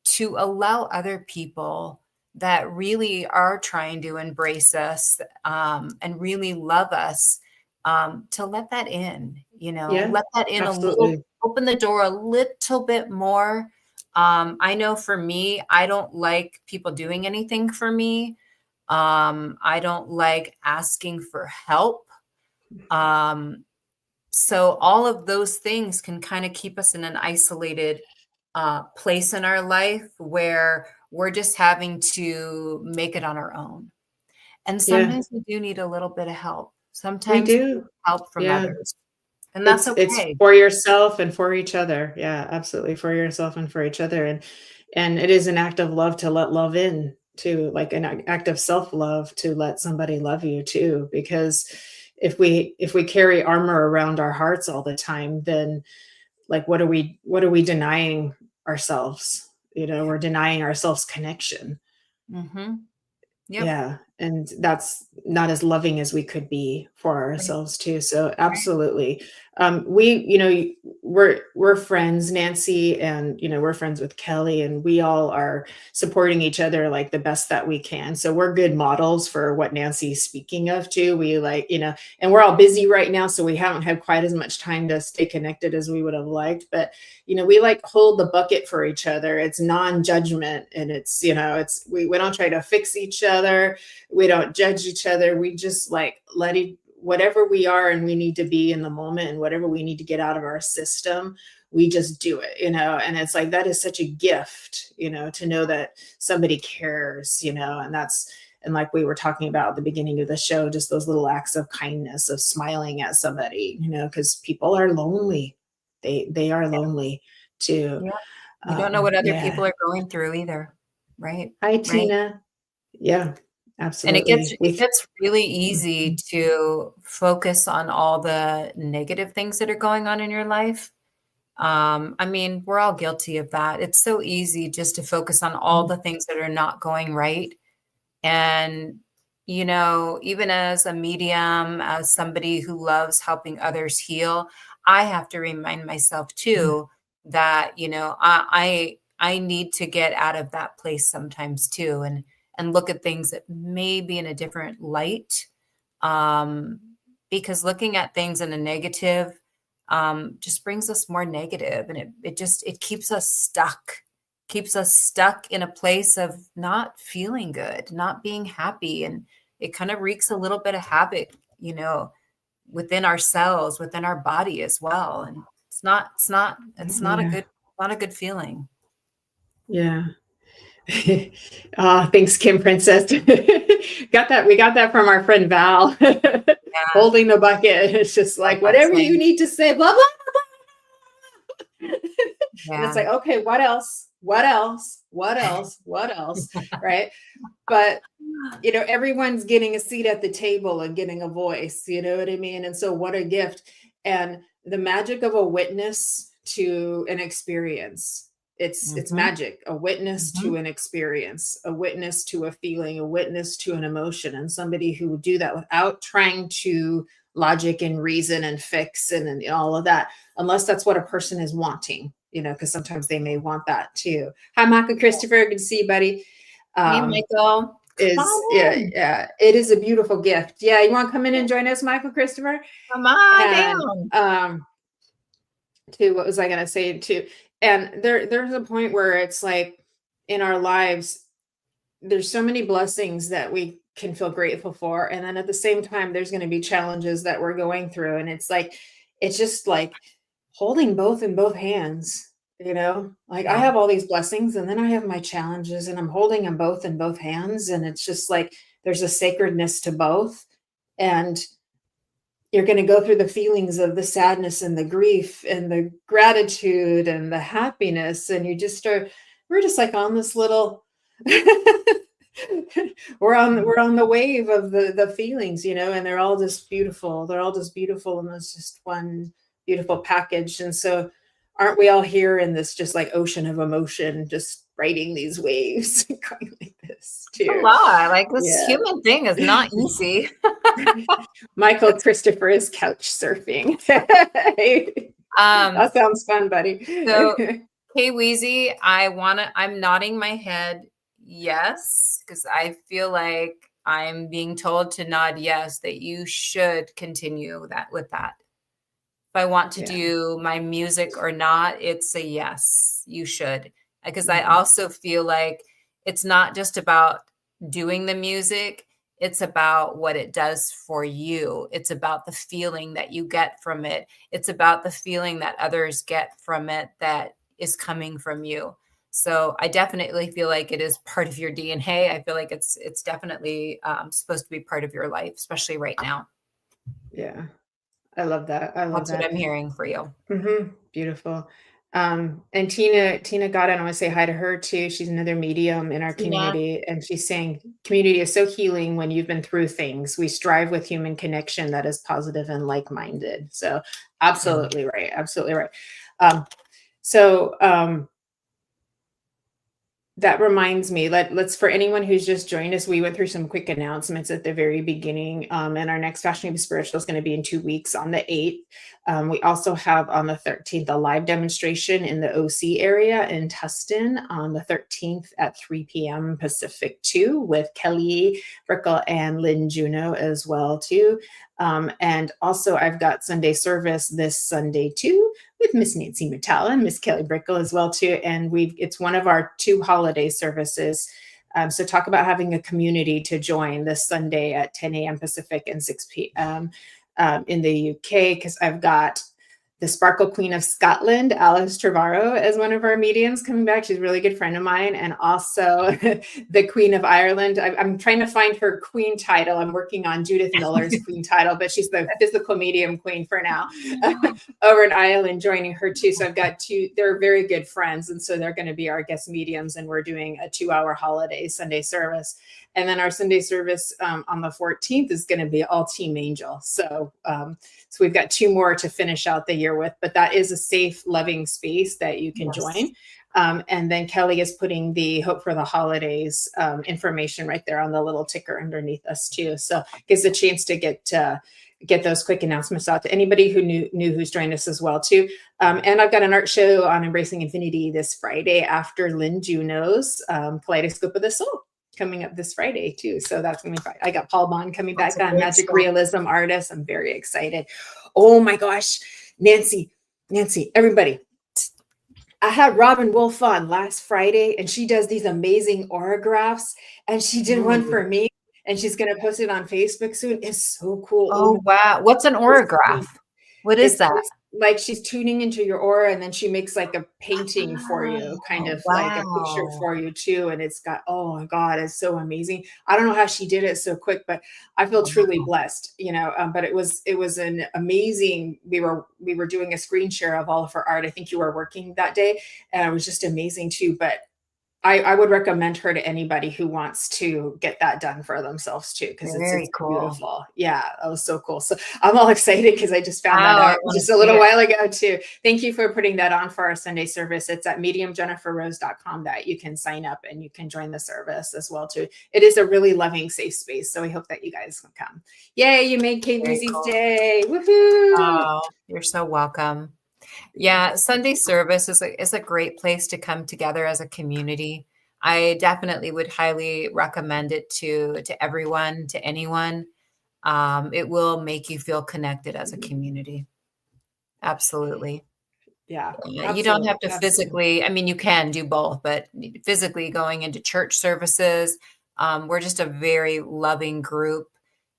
to allow other people that really are trying to embrace us, and really love us, to let that in, let that in absolutely. a little, open the door a little bit more. I know for me, I don't like people doing anything for me. I don't like asking for help. So all of those things can kind of keep us in an isolated place in our life where we're just having to make it on our own. And sometimes we do need a little bit of help. Sometimes we do help from others. And that's okay. It's for yourself and for each other. Yeah, absolutely. For yourself and for each other. And it is an act of love to let love in, to like an act of self-love to let somebody love you too. Because if we carry armor around our hearts all the time, then like what are we denying ourselves? We're denying ourselves connection. Mm-hmm. Yep. Yeah. And that's not as loving as we could be for ourselves too. So absolutely. We're friends, Nancy, and, we're friends with Kelly, and we all are supporting each other like the best that we can. So we're good models for what Nancy's speaking of too. We and we're all busy right now, so we haven't had quite as much time to stay connected as we would have liked. But, we hold the bucket for each other. It's non-judgment, and it's, we don't try to fix each other. We don't judge each other. We just whatever we are and we need to be in the moment, and whatever we need to get out of our system, we just do it, and it's like, that is such a gift, to know that somebody cares, and like we were talking about at the beginning of the show, just those little acts of kindness, of smiling at somebody, because people are lonely. They are lonely too. Yeah. You don't know what other Yeah. people are going through either. Right. Hi, Right. Tina. Yeah, And it absolutely. gets really easy to focus on all the negative things that are going on in your life. I mean, we're all guilty of that. It's so easy just to focus on all the things that are not going right. And, you know, even as a medium, as somebody who loves helping others heal, I have to remind myself too that, you know, I need to get out of that place sometimes too, and look at things that may be in a different light. Um, because looking at things in a negative just brings us more negative, and it keeps us stuck in a place of not feeling good, not being happy, and it kind of wreaks a little bit of havoc, you know, within ourselves, within our body as well. And Yeah. not a good feeling. Yeah. Thanks, Kim Princess. We got that from our friend Val. Yeah. Holding the bucket. It's just like, whatever you need to say, blah, blah, blah. And it's like, okay, what else? What else? What else? What else? Right. But, you know, everyone's getting a seat at the table and getting a voice, you know what I mean? And so what a gift. And the magic of a witness to an experience. It's magic, a witness to an experience, a witness to a feeling, a witness to an emotion, and somebody who would do that without trying to logic and reason and fix and all of that, unless that's what a person is wanting, you know, because sometimes they may want that too. Hi, Michael Christopher. Good to see you, buddy. Hey, Michael. Yeah, it is a beautiful gift. Yeah, you want to come in and join us, Michael Christopher? Come on down. What was I going to say too? And there's a point where it's like in our lives, there's so many blessings that we can feel grateful for. And then at the same time, there's going to be challenges that we're going through. And it's just like holding both in both hands, you know, like I have all these blessings and then I have my challenges and I'm holding them both in both hands. And it's just like, there's a sacredness to both. And you're going to go through the feelings of the sadness and the grief and the gratitude and the happiness. And you just we're just like on this little, we're on the wave of the feelings, you know, and they're all just beautiful. They're all just beautiful. And it's just one beautiful package. And so aren't we all here in this just like ocean of emotion, just riding these waves going like this too? A lot. Like this human thing is not easy. Michael Christopher is couch surfing. That sounds fun, buddy. So, hey, Wheezy, I'm nodding my head yes, because I feel like I'm being told to nod yes, that you should continue with that. If I want to do my music or not, it's a yes, you should. Because I also feel like it's not just about doing the music, it's about what it does for you. It's about the feeling that you get from it. It's about the feeling that others get from it that is coming from you. So I definitely feel like it is part of your DNA. I feel like it's definitely supposed to be part of your life, especially right now. Yeah. I love that. That's what I'm hearing for you. Beautiful. And Tina got it. I want to say hi to her too. She's another medium in our community. And she's saying community is so healing when you've been through things. We strive with human connection that is positive and like-minded. So absolutely right. Absolutely right. That reminds me, let's for anyone who's just joined us, we went through some quick announcements at the very beginning. And our next Fashionably Spiritual is going to be in 2 weeks on the 8th. We also have on the 13th a live demonstration in the OC area in Tustin on the 13th at 3 p.m. Pacific too, with Kelly Brickle and Lynn Juno as well too. And also I've got Sunday service this Sunday too, with Miss Nancy Muratalla and Miss Kelly Brickle as well too. And it's one of our 2 holiday services. So talk about having a community to join this Sunday at 10 a.m. Pacific and 6 p.m. In the UK, because I've got the Sparkle Queen of Scotland, Alice Trevorrow, as one of our mediums coming back. She's a really good friend of mine. And also the Queen of Ireland. I'm trying to find her queen title. I'm working on Judith Miller's queen title, but she's the physical medium queen for now over in Ireland, joining her too. So I've got two, they're very good friends. And so they're going to be our guest mediums. And we're doing a 2-hour holiday Sunday service. And then our Sunday service on the 14th is going to be all Team Angel. So we've got 2 more to finish out the year with, but that is a safe, loving space that you can join. And then Kelly is putting the Hope for the Holidays information right there on the little ticker underneath us too. So it gives a chance to get those quick announcements out to anybody who knew who's joined us as well too. And I've got an art show on Embracing Infinity this Friday after Lynn Juno's Kaleidoscope of the Soul coming up this Friday too. So that's going to be fun. I got Paul Bond coming back on, Magic Realism artist. I'm very excited. Oh my gosh, Nancy, everybody. I had Robin Wolf on last Friday and she does these amazing autographs and she did one for me and she's going to post it on Facebook soon. It's so cool. Oh wow. What's an autograph? What is that? Like she's tuning into your aura and then she makes like a painting for you, kind of like a picture for you too. And it's got, oh my God, it's so amazing. I don't know how she did it so quick, but I feel truly blessed, but it was an amazing, we were doing a screen share of all of her art. I think you were working that day and it was just amazing too. But I would recommend her to anybody who wants to get that done for themselves too, because it's cool. Beautiful. Yeah, that was so cool. So I'm all excited because I just found that out just a little while ago too. Thank you for putting that on for our Sunday service. It's at mediumjenniferrose.com that you can sign up and you can join the service as well too. It is a really loving, safe space. So we hope that you guys will come. Yay, you made Kate Lucy's day. Woohoo! Oh, you're so welcome. Yeah, Sunday service is a great place to come together as a community. I definitely would highly recommend it to everyone, to anyone. It will make you feel connected as a community. Absolutely. Yeah. You don't have to physically, I mean, you can do both, but physically going into church services, we're just a very loving group.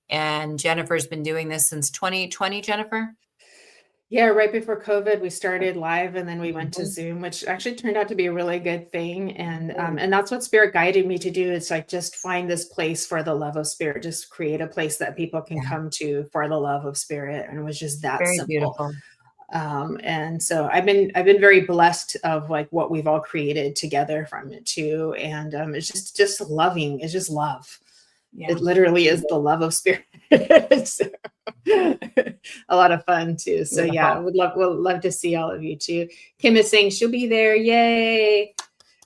And Jennifer's been doing this since 2020, Jennifer? Yeah, right before COVID, we started live and then we went to Zoom, which actually turned out to be a really good thing. And that's what Spirit guided me to do. It's like, just find this place for the love of Spirit, just create a place that people can come to for the love of Spirit. And it was just that very simple. Beautiful. And so I've been very blessed of like what we've all created together from it too. And it's just loving. It's just love. Yeah. It literally is the love of Spirit. So, a lot of fun too. So yeah, we'll love to see all of you too. Kim is saying she'll be there. Yay.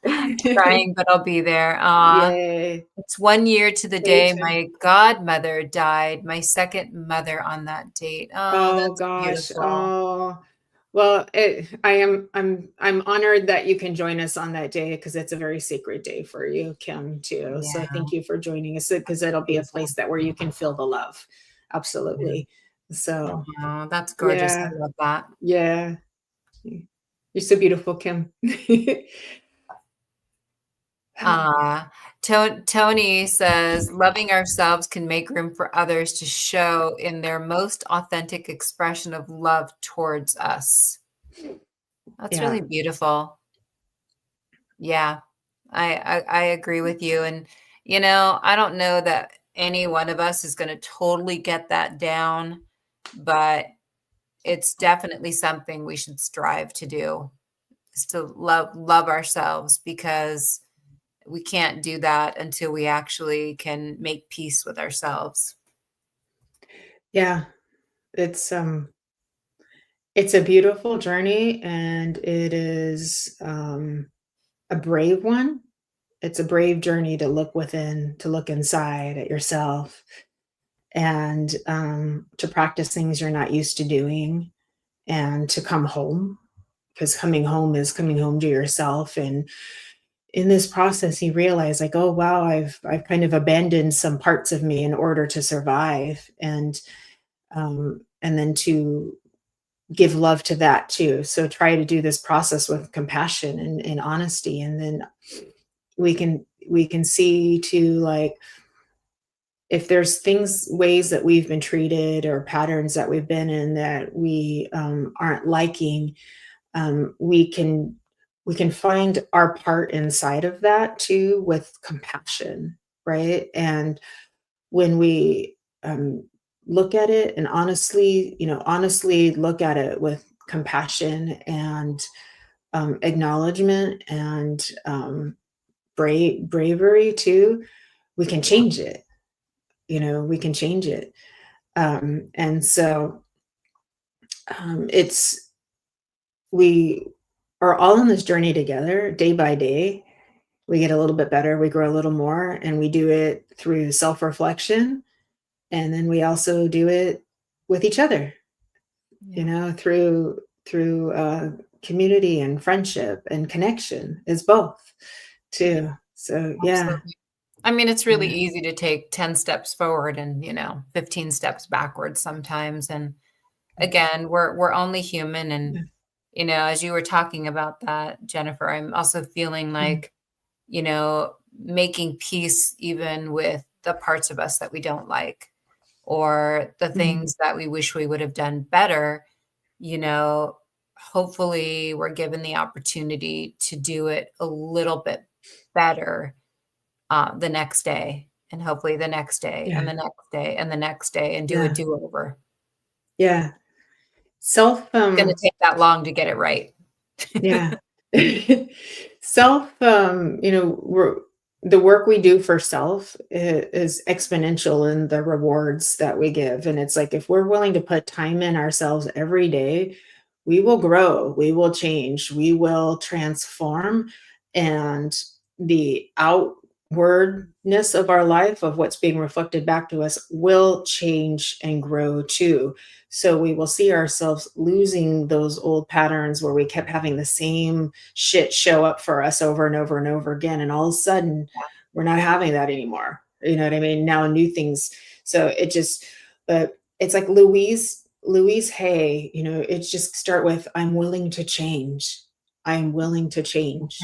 I'm trying, but I'll be there. Yay. It's 1 year to the day my godmother died, my second mother on that date. Oh gosh. Beautiful. Oh, well, I'm honored that you can join us on that day because it's a very sacred day for you, Kim, too. Yeah. So thank you for joining us because it'll be a place where you can feel the love. Absolutely. So that's gorgeous. I love that. Yeah. You're so beautiful, Kim. Tony says, loving ourselves can make room for others to show in their most authentic expression of love towards us. That's really beautiful. Yeah, I agree with you. And, I don't know that any one of us is going to totally get that down, but it's definitely something we should strive to do, is to love ourselves, because we can't do that until we actually can make peace with ourselves. Yeah, it's a beautiful journey, and it is a brave one. It's a brave journey to look within, to look inside at yourself, and to practice things you're not used to doing, and to come home, because coming home is coming home to yourself. And in this process, you realize like, oh, wow, I've kind of abandoned some parts of me in order to survive. And then to give love to that too. So try to do this process with compassion and honesty. And then we can see to like, if there's ways that we've been treated or patterns that we've been in that we aren't liking, we can find our part inside of that too with compassion, right? And when we look at it and honestly look at it with compassion and acknowledgement and bravery too, we can change it. We can change it. And so we are all on this journey together, day by day. We get a little bit better, we grow a little more, and we do it through self-reflection. And then we also do it with each other, through community and friendship and connection is both too. So yeah. Absolutely. I mean, it's really easy to take 10 steps forward and, 15 steps backwards sometimes. And again, we're only human. And, as you were talking about that, Jennifer, I'm also feeling like, making peace even with the parts of us that we don't like, or the things that we wish we would have done better. Hopefully we're given the opportunity to do it a little bit better the next day, and hopefully the next day and the next day and the next day, and do a do-over. Yeah. It's going to take that long to get it right. Yeah. The work we do for self is exponential in the rewards that we give. And it's like, if we're willing to put time in ourselves every day, we will grow, we will change, we will transform. And the outwardness of our life, of what's being reflected back to us, will change and grow too. So we will see ourselves losing those old patterns where we kept having the same shit show up for us over and over and over again. And all of a sudden we're not having that anymore. You know what I mean? Now new things. So but it's like Louise Hay, it's just start with, I'm willing to change. I'm willing to change.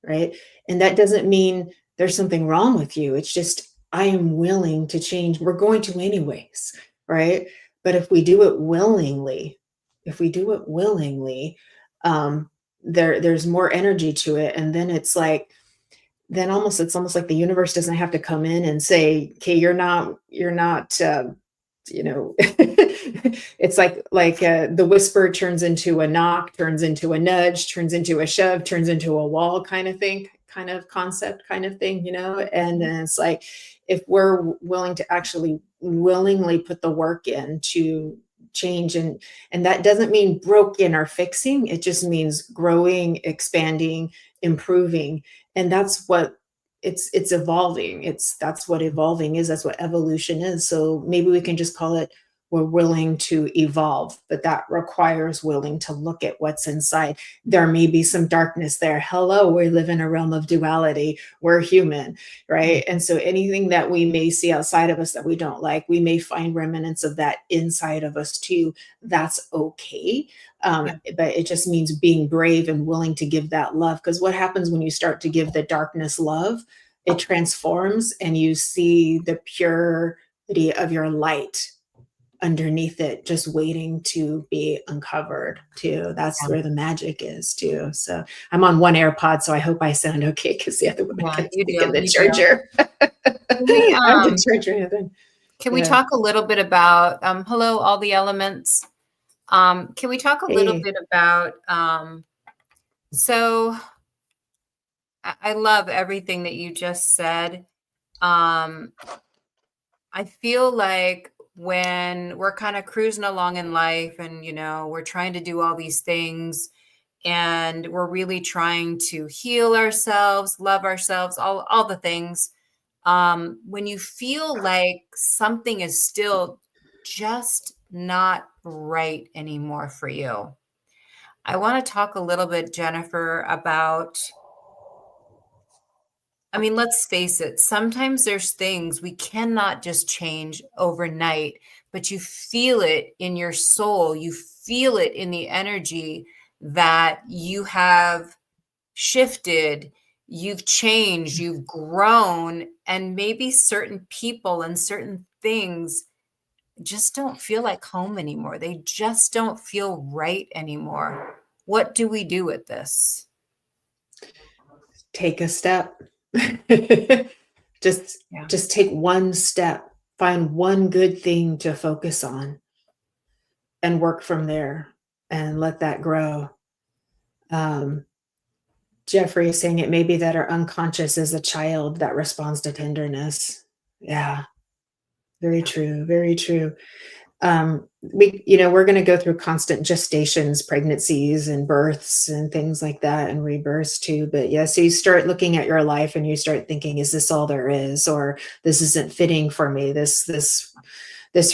Right. And that doesn't mean there's something wrong with you. It's just, I am willing to change. We're going to anyways. Right. But if we do it willingly, there's more energy to it. And then it's almost like the universe doesn't have to come in and say, okay, you're not, it's like the whisper turns into a knock, turns into a nudge, turns into a shove, turns into a wall kind of thing, kind of concept kind of thing, and then it's like, if we're willing to actually willingly put the work in to change, and that doesn't mean broken or fixing, it just means growing, expanding, improving. And that's what it's evolving. That's what evolving is. That's what evolution is. So maybe we can just call it, we're willing to evolve, but that requires willing to look at what's inside. There may be some darkness there. Hello, we live in a realm of duality. We're human, right? And so anything that we may see outside of us that we don't like, we may find remnants of that inside of us too. That's okay. But it just means being brave and willing to give that love. Because what happens when you start to give the darkness love? It transforms, and you see the purity of your light underneath it, just waiting to be uncovered too. That's where the magic is too. So I'm on one AirPod, so I hope I sound okay, because the other one I can't stick in the charger. Can we talk a little bit about hello, all the elements? Can we talk a little bit about so I love everything that you just said. I feel like when we're kind of cruising along in life and, we're trying to do all these things, and we're really trying to heal ourselves, love ourselves, all the things. When you feel like something is still just not right anymore for you, I want to talk a little bit, Jennifer, about, let's face it, sometimes there's things we cannot just change overnight, but you feel it in your soul. You feel it in the energy that you have shifted. you've changed, you've grown, and maybe certain people and certain things just don't feel like home anymore. They just don't feel right anymore. What do we do with this? Take a step. just Yeah. just take one step. Find one good thing to focus on and work from there and let that grow. Jeffrey is saying it may be that our unconscious is a child that responds to tenderness. Yeah, very true. Very true. We're going to go through constant gestations, pregnancies and births and things like that, and rebirths too. But yeah, so you start looking at your life and you start thinking, is this all there is? Or this isn't fitting for me. This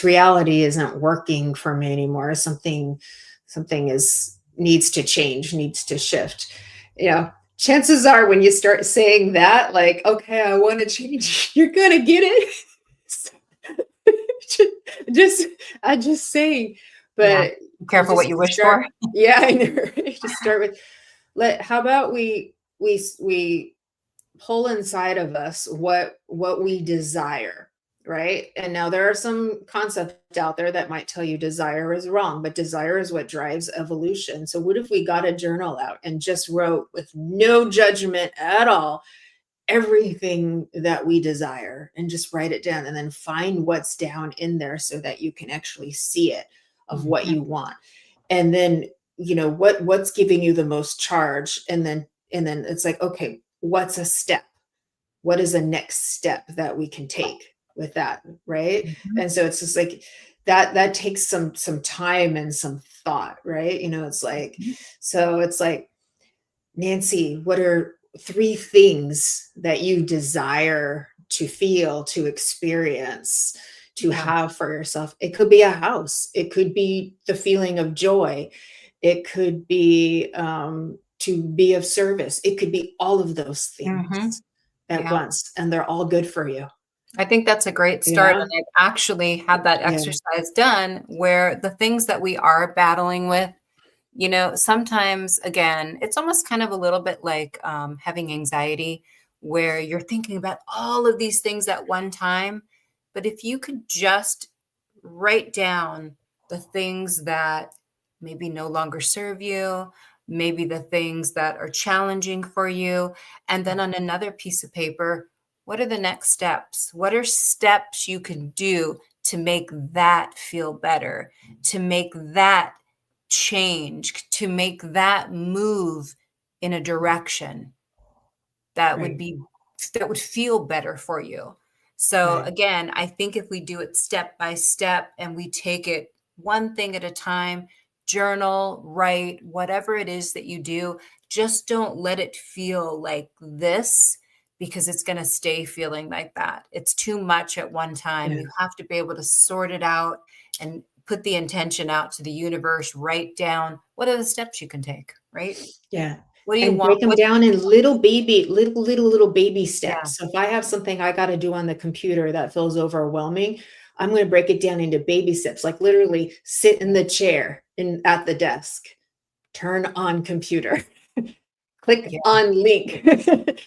reality isn't working for me anymore. Something needs to change, needs to shift. Chances are when you start saying that, like, okay, I want to change, you're going to get it. I'm just saying, but careful what you wish for. Yeah, I know. Right? Just start with how about we pull inside of us what we desire, right? And now there are some concepts out there that might tell you desire is wrong, but desire is what drives evolution. So what if we got a journal out and just wrote with no judgment at all everything that we desire, and just write it down and then find what's down in there so that you can actually see it of what you want. And then, what's giving you the most charge. And then it's like, okay, what's a step? What is the next step that we can take with that? Right. And so it's just like that takes some time and some thought, right? It's like, so it's like, Nancy, what are 3 things that you desire to feel, to experience, to have for yourself? It could be a house. It could be the feeling of joy. It could be to be of service. It could be all of those things at once, and they're all good for you. I think that's a great start. And I've actually had that exercise done where the things that we are battling with, sometimes, again, it's almost kind of a little bit like having anxiety, where you're thinking about all of these things at one time. But if you could just write down the things that maybe no longer serve you, maybe the things that are challenging for you, and then on another piece of paper, what are the next steps? What are steps you can do to make that feel better, to make that change, to make that move in a direction that would feel better for you? So again, I think if we do it step by step and we take it one thing at a time, journal, write, whatever it is that you do, just don't let it feel like this, because it's going to stay feeling like that. It's too much at one time. You have to be able to sort it out and put the intention out to the universe, write down what are the steps you can take, right? Yeah. What do you want? Break them down in little baby steps. So if I have something I got to do on the computer that feels overwhelming, I'm going to break it down into baby steps, like literally sit in the chair at the desk, turn on computer, click on link,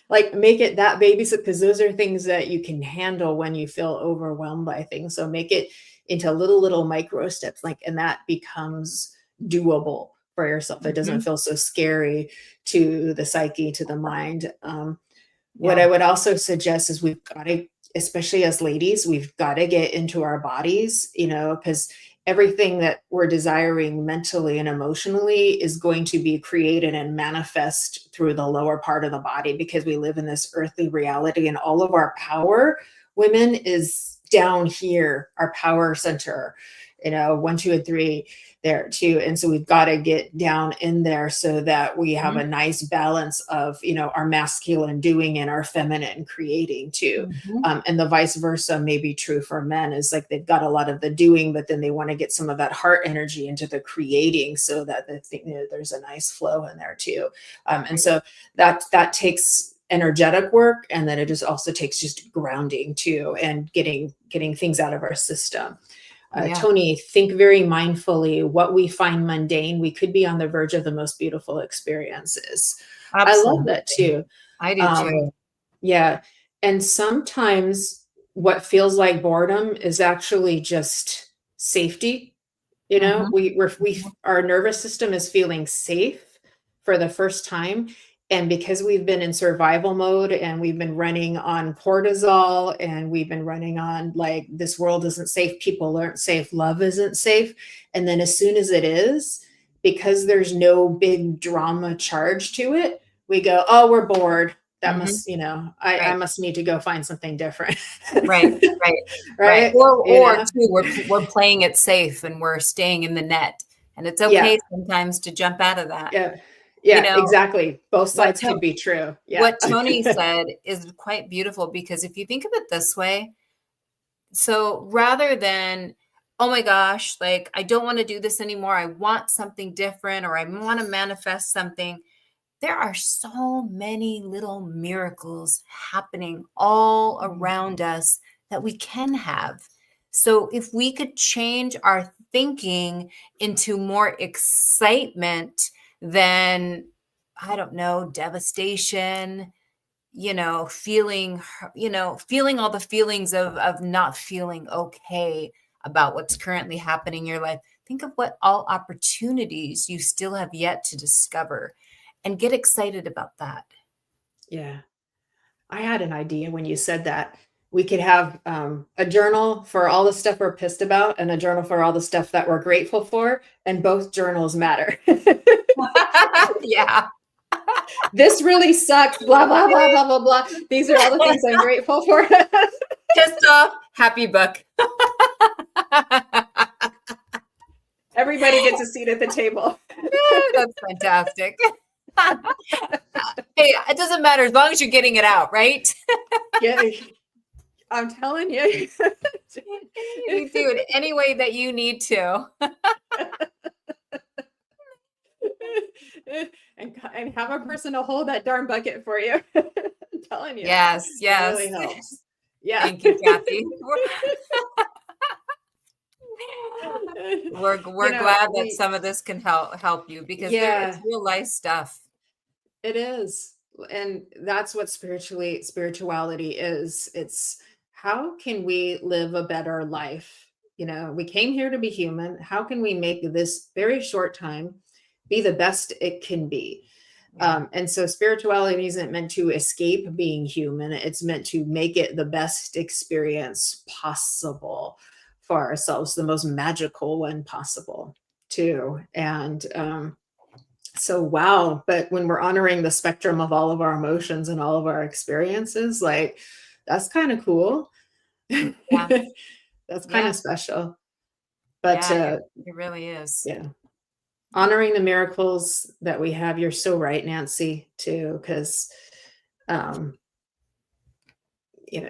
like make it that baby step, because those are things that you can handle when you feel overwhelmed by things. So make it into little micro steps, and that becomes doable for yourself. It doesn't feel so scary to the psyche, to the mind. What I would also suggest is we've got to, especially as ladies, we've got to get into our bodies, because everything that we're desiring mentally and emotionally is going to be created and manifest through the lower part of the body, because we live in this earthly reality, and all of our power, women, is down here, our power center, 1, 2, and 3 there too. And so we've got to get down in there so that we have a nice balance of, our masculine doing and our feminine creating too. And the vice versa may be true for men, is like they've got a lot of the doing, but then they want to get some of that heart energy into the creating, so that there's a nice flow in there too. And so that takes energetic work, and then it just also takes just grounding too, and getting things out of our system. Tony, think very mindfully. What we find mundane, we could be on the verge of the most beautiful experiences. Absolutely. I love that too. I do too. Yeah. And sometimes what feels like boredom is actually just safety. You know, Mhm. our nervous system is feeling safe for the first time. And because we've been in survival mode and we've been running on cortisol and we've been running on like, this world isn't safe, people aren't safe, love isn't safe. And then as soon as it is, because there's no big drama charge to it, we go, oh, we're bored. That Mhm. must, I Right. must need to go find something different. Right. Right. Right. Right. Or too, we're playing it safe and we're staying in the net. And it's Yeah. okay sometimes to jump out of that. Yeah. You Yeah, know, exactly. Both what sides to could be true. Yeah. what Tony said is quite beautiful because if you think of it this way, so rather than, oh my gosh, like I don't want to do this anymore, I want something different, or I want to manifest something, there are so many little miracles happening all around us that we can have. So if we could change our thinking into more excitement than, I don't know, devastation, feeling all the feelings of not feeling okay about what's currently happening in your life. Think of what all opportunities you still have yet to discover and get excited about that. Yeah. I had an idea when you said that. We could have a journal for all the stuff we're pissed about and a journal for all the stuff that we're grateful for. And both journals matter. Yeah. This really sucks. Blah, blah, blah, blah, blah, blah. These are all the things I'm grateful for. Pissed off, happy book. Everybody gets a seat at the table. That's fantastic. Hey, it doesn't matter as long as you're getting it out, right? Yeah. I'm telling you. You do it any way that you need to. and have a person to hold that darn bucket for you. I'm telling you. Yes, It yes. really helps. Yeah. Thank you, Kathy. We're glad that some of this can help you because it's Yeah, real life stuff. it is. And that's what spirituality is. It's how can we live a better life? We came here to be human. How can we make this very short time be the best it can be? Yeah. And so spirituality isn't meant to escape being human. It's meant to make it the best experience possible for ourselves, the most magical one possible too. And so, wow. But when we're honoring the spectrum of all of our emotions and all of our experiences, like that's kind of cool. Yeah. That's kind Yeah. of special. But Yeah, it really is. yeah, honoring the miracles that we have. You're so right, Nancy, too, because um,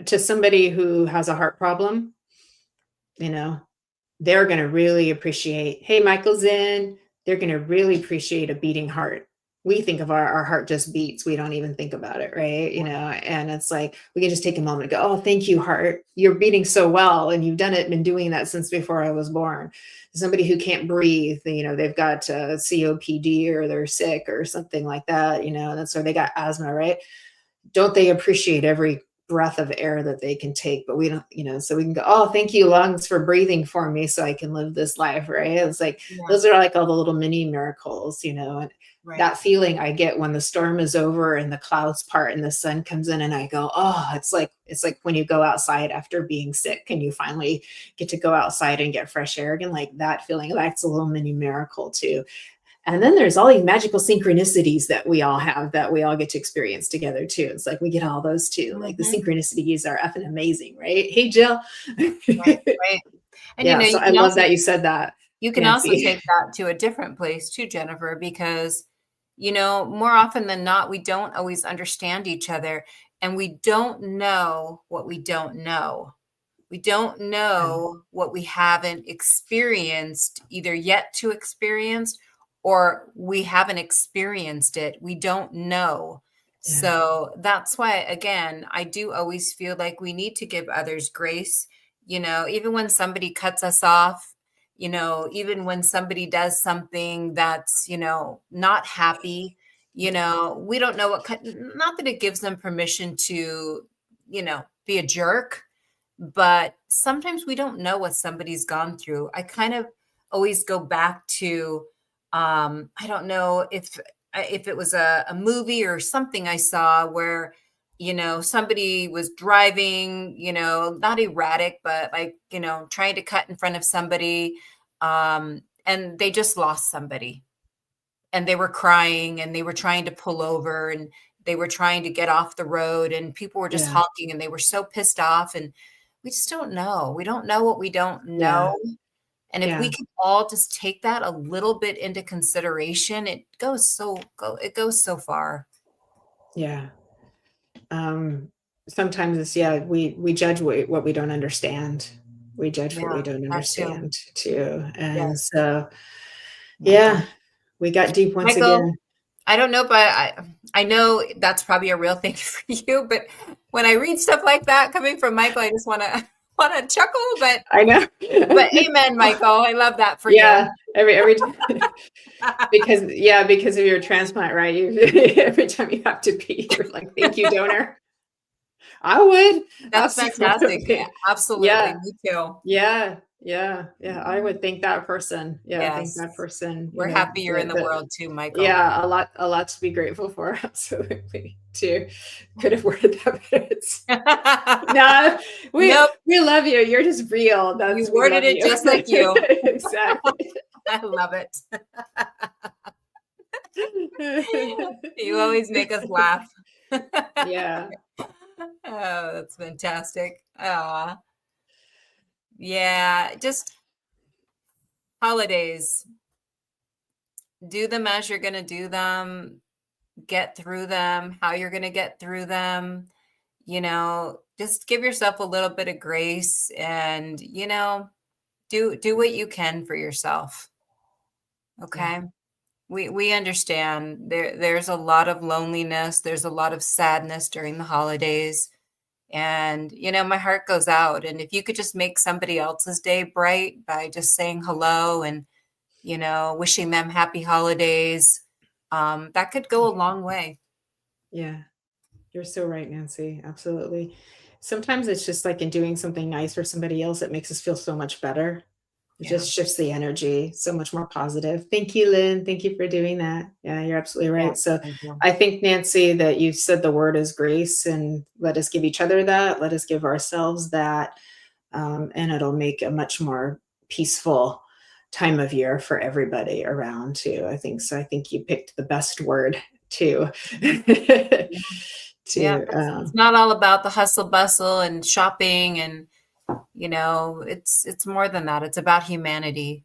to somebody who has a heart problem, you know, they're going to really appreciate, hey, Michael's in. They're going to really appreciate a beating heart. We think of our heart just beats. We don't even think about it, right? And it's like, we can just take a moment and go, oh, thank you, heart. You're beating so well. And you've been doing that since before I was born. Somebody who can't breathe, they've got COPD or they're sick or something like that, and that's where they got asthma, right? Don't they appreciate every breath of air that they can take? But we don't, so we can go, oh, thank you, lungs, for breathing for me so I can live this life, right? It's like, those are like all the little mini miracles, and that feeling I get when the storm is over and the clouds part and the sun comes in and I go, oh, it's like when you go outside after being sick and you finally get to go outside and get fresh air again, like that feeling, that's a little mini miracle too. And then there's all these magical synchronicities that we all have that we all get to experience together too. It's like we get all those too. Like the synchronicities are effing amazing, right? Hey, Jill. Right. And yeah, so I love that you said that. You can also take that to a different place too, Jennifer, because more often than not, we don't always understand each other and we don't know what we don't know. We don't know what we haven't experienced, either yet to experience or we haven't experienced it. We don't know. Yeah. So that's why, again, I do always feel like we need to give others grace, even when somebody cuts us off, even when somebody does something that's, not happy, You know, we don't know what not that it gives them permission to, be a jerk, but sometimes we don't know what somebody's gone through. I kind of always go back to, I don't know if it was a movie or something I saw where, somebody was driving, not erratic, but like, trying to cut in front of somebody, and they just lost somebody, and they were crying and they were trying to pull over and they were trying to get off the road, and people were just Yeah. honking and they were so pissed off, and we just don't know. We don't know what we don't Yeah. know. And if we Yeah. can all just take that a little bit into consideration, it goes so far. Yeah. Sometimes it's, we judge what we don't understand. We judge what we Yeah, don't that too. understand too. And Yes. so, Michael. yeah, we got deep once Michael, again. I don't know, but I know that's probably a real thing for you. But when I read stuff like that coming from Michael, I just want to chuckle. But I know. but amen, Michael. I love that for Yeah. you. Every time. Because of your transplant, right? Every time you have to pee, you're like, thank you, donor. I would. That's fantastic. Yeah, absolutely. Yeah. Me too. Yeah. I would thank that person. Yeah. Thank Yes. that person. We're happy you're in the world too, Michael. Yeah. A lot to be grateful for. Absolutely. Too. Could have worded that better. No, we love you. You're just real. You worded it just like you. Exactly. I love it. You always make us laugh. Yeah. Oh, that's fantastic. Yeah, just holidays. Do them as you're going to do them. Get through them, how you're going to get through them. Just give yourself a little bit of grace and, do what you can for yourself. Okay. Yeah. We understand there's a lot of loneliness. There's a lot of sadness during the holidays. And, my heart goes out. And if you could just make somebody else's day bright by just saying hello and, wishing them happy holidays, that could go a long way. Yeah. You're so right, Nancy. Absolutely. Sometimes it's just like in doing something nice for somebody else, it makes us feel so much better. It just shifts the energy so much more positive. Thank you, Lynn. Thank you for doing that. Yeah, you're absolutely right. Yeah, so thank you. I think, Nancy, that you said the word is grace, and let us give each other that. Let us give ourselves that. And it'll make a much more peaceful time of year for everybody around too. I think so. I think you picked the best word too. It's not all about the hustle bustle and shopping and it's more than that. It's about humanity.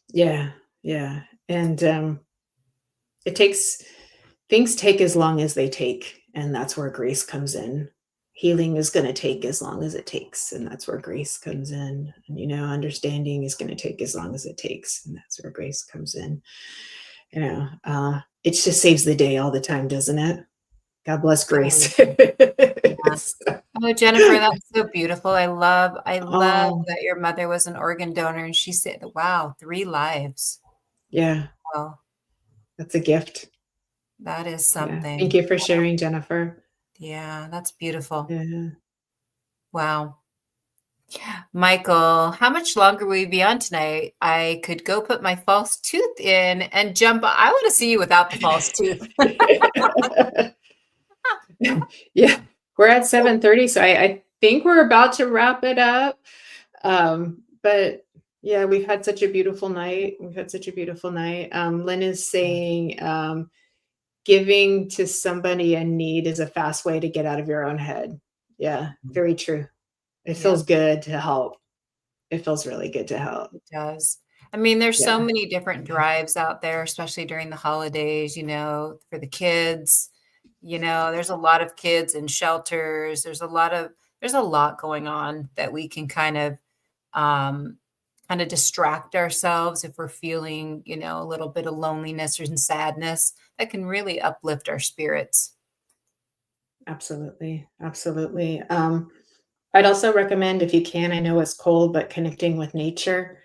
Yeah. And things take as long as they take, and that's where grace comes in. Healing is going to take as long as it takes, and that's where grace comes in. And understanding is going to take as long as it takes, and that's where grace comes in. It just saves the day all the time, doesn't it? God bless grace. Oh, Jennifer, that's so beautiful. I love that your mother was an organ donor, and she said, wow, 3 lives. Yeah. Wow. That's a gift. That is something. Yeah. Thank you for sharing, Jennifer. Yeah, that's beautiful. Yeah. Wow. Michael, how much longer will we be on tonight? I could go put my false tooth in and jump. I want to see you without the false tooth. Yeah, we're at 7:30, so I think we're about to wrap it up. But yeah, we've had such a beautiful night. Lynn is saying, giving to somebody in need is a fast way to get out of your own head. Yeah, very true. It feels good to help. It feels really good to help. It does. I mean, there's so many different drives out there, especially during the holidays, for the kids. There's a lot of kids in shelters. There's a lot going on that we can kind of distract ourselves if we're feeling, a little bit of loneliness and sadness that can really uplift our spirits. Absolutely. I'd also recommend, if you can, I know it's cold, but connecting with nature.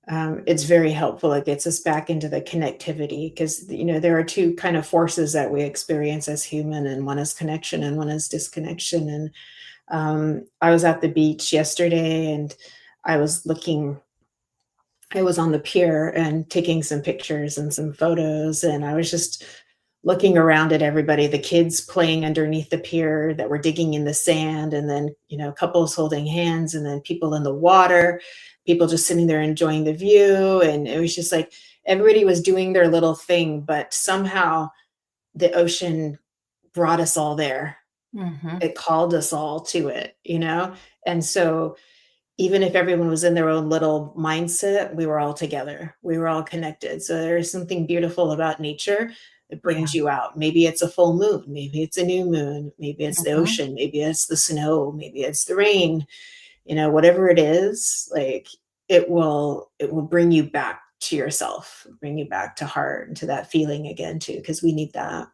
it's very helpful. It gets us back into the connectivity because, there are two kind of forces that we experience as human, and one is connection and one is disconnection. And I was at the beach yesterday and I was on the pier and taking some pictures and some photos, and I was just looking around at everybody, the kids playing underneath the pier that were digging in the sand, and then, couples holding hands, and then people in the water, people just sitting there enjoying the view. And it was just like everybody was doing their little thing, but somehow the ocean brought us all there. Mm-hmm. It called us all to it, And so even if everyone was in their own little mindset, we were all together. We were all connected. So there's something beautiful about nature that brings you out. Maybe it's a full moon. Maybe it's a new moon. Maybe it's the ocean. Maybe it's the snow. Maybe it's the rain. Whatever it is, like it will bring you back to yourself, bring you back to heart and to that feeling again too, because we need that.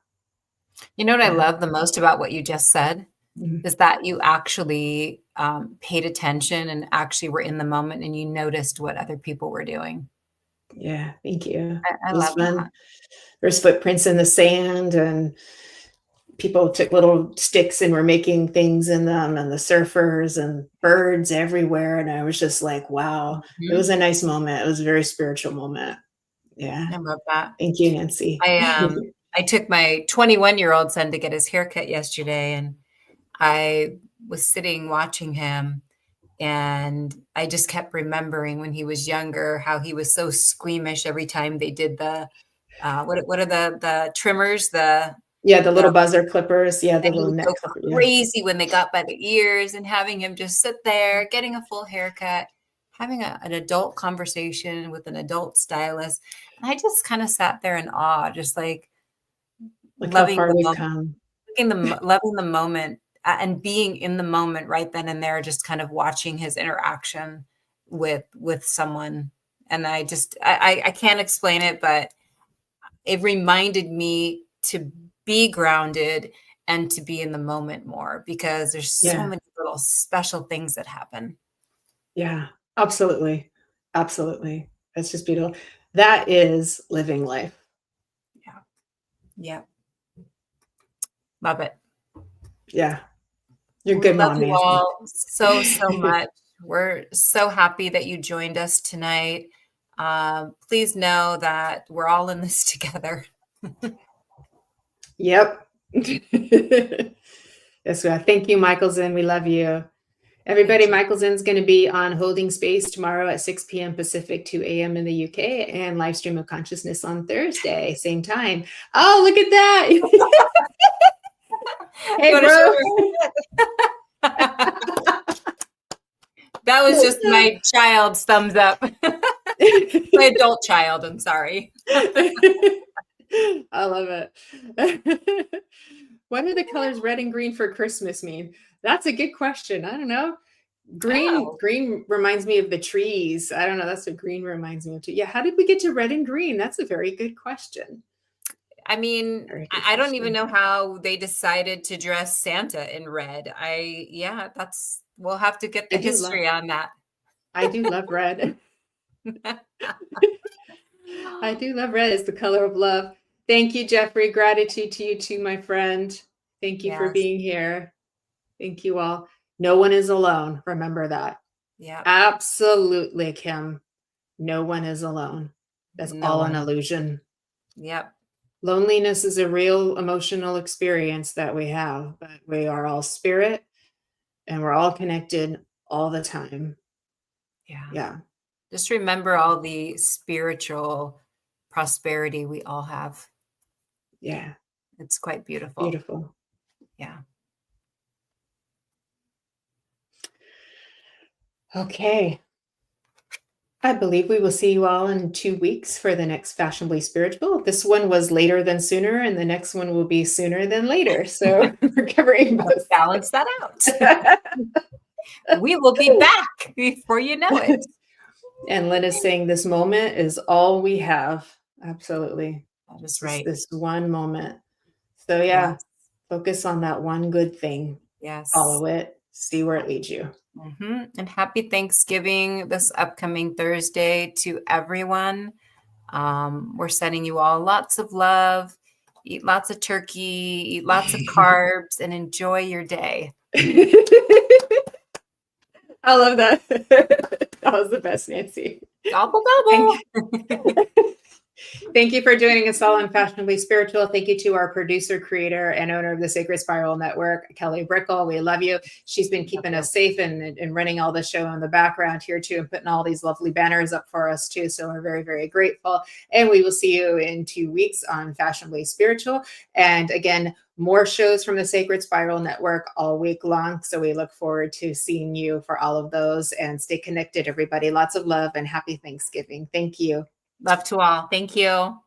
You know what I love the most about what you just said Mhm. is that you actually paid attention and actually were in the moment and you noticed what other people were doing. Yeah, thank you. I It was love that. fun. There's footprints in the sand, and people took little sticks and were making things in them, and the surfers and birds everywhere. And I was just like, wow, it was a nice moment. It was a very spiritual moment. Yeah. I love that. Thank you, Nancy. I took my 21-year-old son to get his haircut yesterday, and I was sitting watching him, and I just kept remembering when he was younger how he was so squeamish every time they did the what are the trimmers, The the little buzzer clippers. Yeah, the and he little would neck go clipper. Yeah. crazy when they got by the ears, and having him just sit there, getting a full haircut, having an adult conversation with an adult stylist. And I just kind of sat there in awe, just like Look how loving far the we've moment, come. loving the moment, and being in the moment right then and there, just kind of watching his interaction with someone. And I can't explain it, but it reminded me to be grounded and to be in the moment more, because there's so Yeah. many little special things that happen. Yeah, absolutely. Absolutely. That's just beautiful. That is living life. Yeah. Yeah. Love it. Yeah. You're a We good love mom, you Nancy. all so much. We're so happy that you joined us tonight. Please know that we're all in this together. Yep. Yes, well, thank you, Michaelson. We love you. Everybody, Michaelson's going to be on Holding Space tomorrow at 6 p.m. Pacific, 2 a.m. in the UK, and Live Stream of Consciousness on Thursday, same time. Oh, look at that. Hey, bro. That was just my child's thumbs up. My adult child, I'm sorry. I love it. What do the colors red and green for Christmas mean? That's a good question. I don't know. Green reminds me of the trees. I don't know. That's what green reminds me of too. Yeah. How did we get to red and green? That's a very good question. I mean, I don't even know how they decided to dress Santa in red. We'll have to get the history on that. I do love red. I do love red. It's the color of love. Thank you, Jeffrey. Gratitude to you too, my friend. Thank you for being here. Thank you all. No one is alone. Remember that. Yeah. Absolutely, Kim. No one is alone. That's all an illusion. Yep. Loneliness is a real emotional experience that we have, but we are all spirit and we're all connected all the time. Yeah. Yeah. Just remember all the spiritual prosperity we all have. Yeah. It's quite beautiful. Beautiful. Yeah. Okay. I believe we will see you all in 2 weeks for the next Fashionably Spiritual. This one was later than sooner, and the next one will be sooner than later. So we're covering both. Balance that out. We will be back before you know it. And Linda's saying this moment is all we have. Absolutely. That is right. This one moment. So yeah, focus on that one good thing. Yes. Follow it. see where it leads you. And happy Thanksgiving this upcoming Thursday to everyone. We're sending you all lots of love. Eat lots of turkey, eat lots of carbs, and enjoy your day. I love that. That was the best, Nancy. Gobble, gobble. Thank you for joining us all on Fashionably Spiritual. Thank you to our producer, creator, and owner of the Sacred Spiral Network, Kelly Brickle. We love you. She's been keeping us safe and running all the show in the background here too, and putting all these lovely banners up for us too. So we're very, very grateful. And we will see you in 2 weeks on Fashionably Spiritual. And again, more shows from the Sacred Spiral Network all week long. So we look forward to seeing you for all of those, and stay connected, everybody. Lots of love and happy Thanksgiving. Thank you. Love to all. Thank you.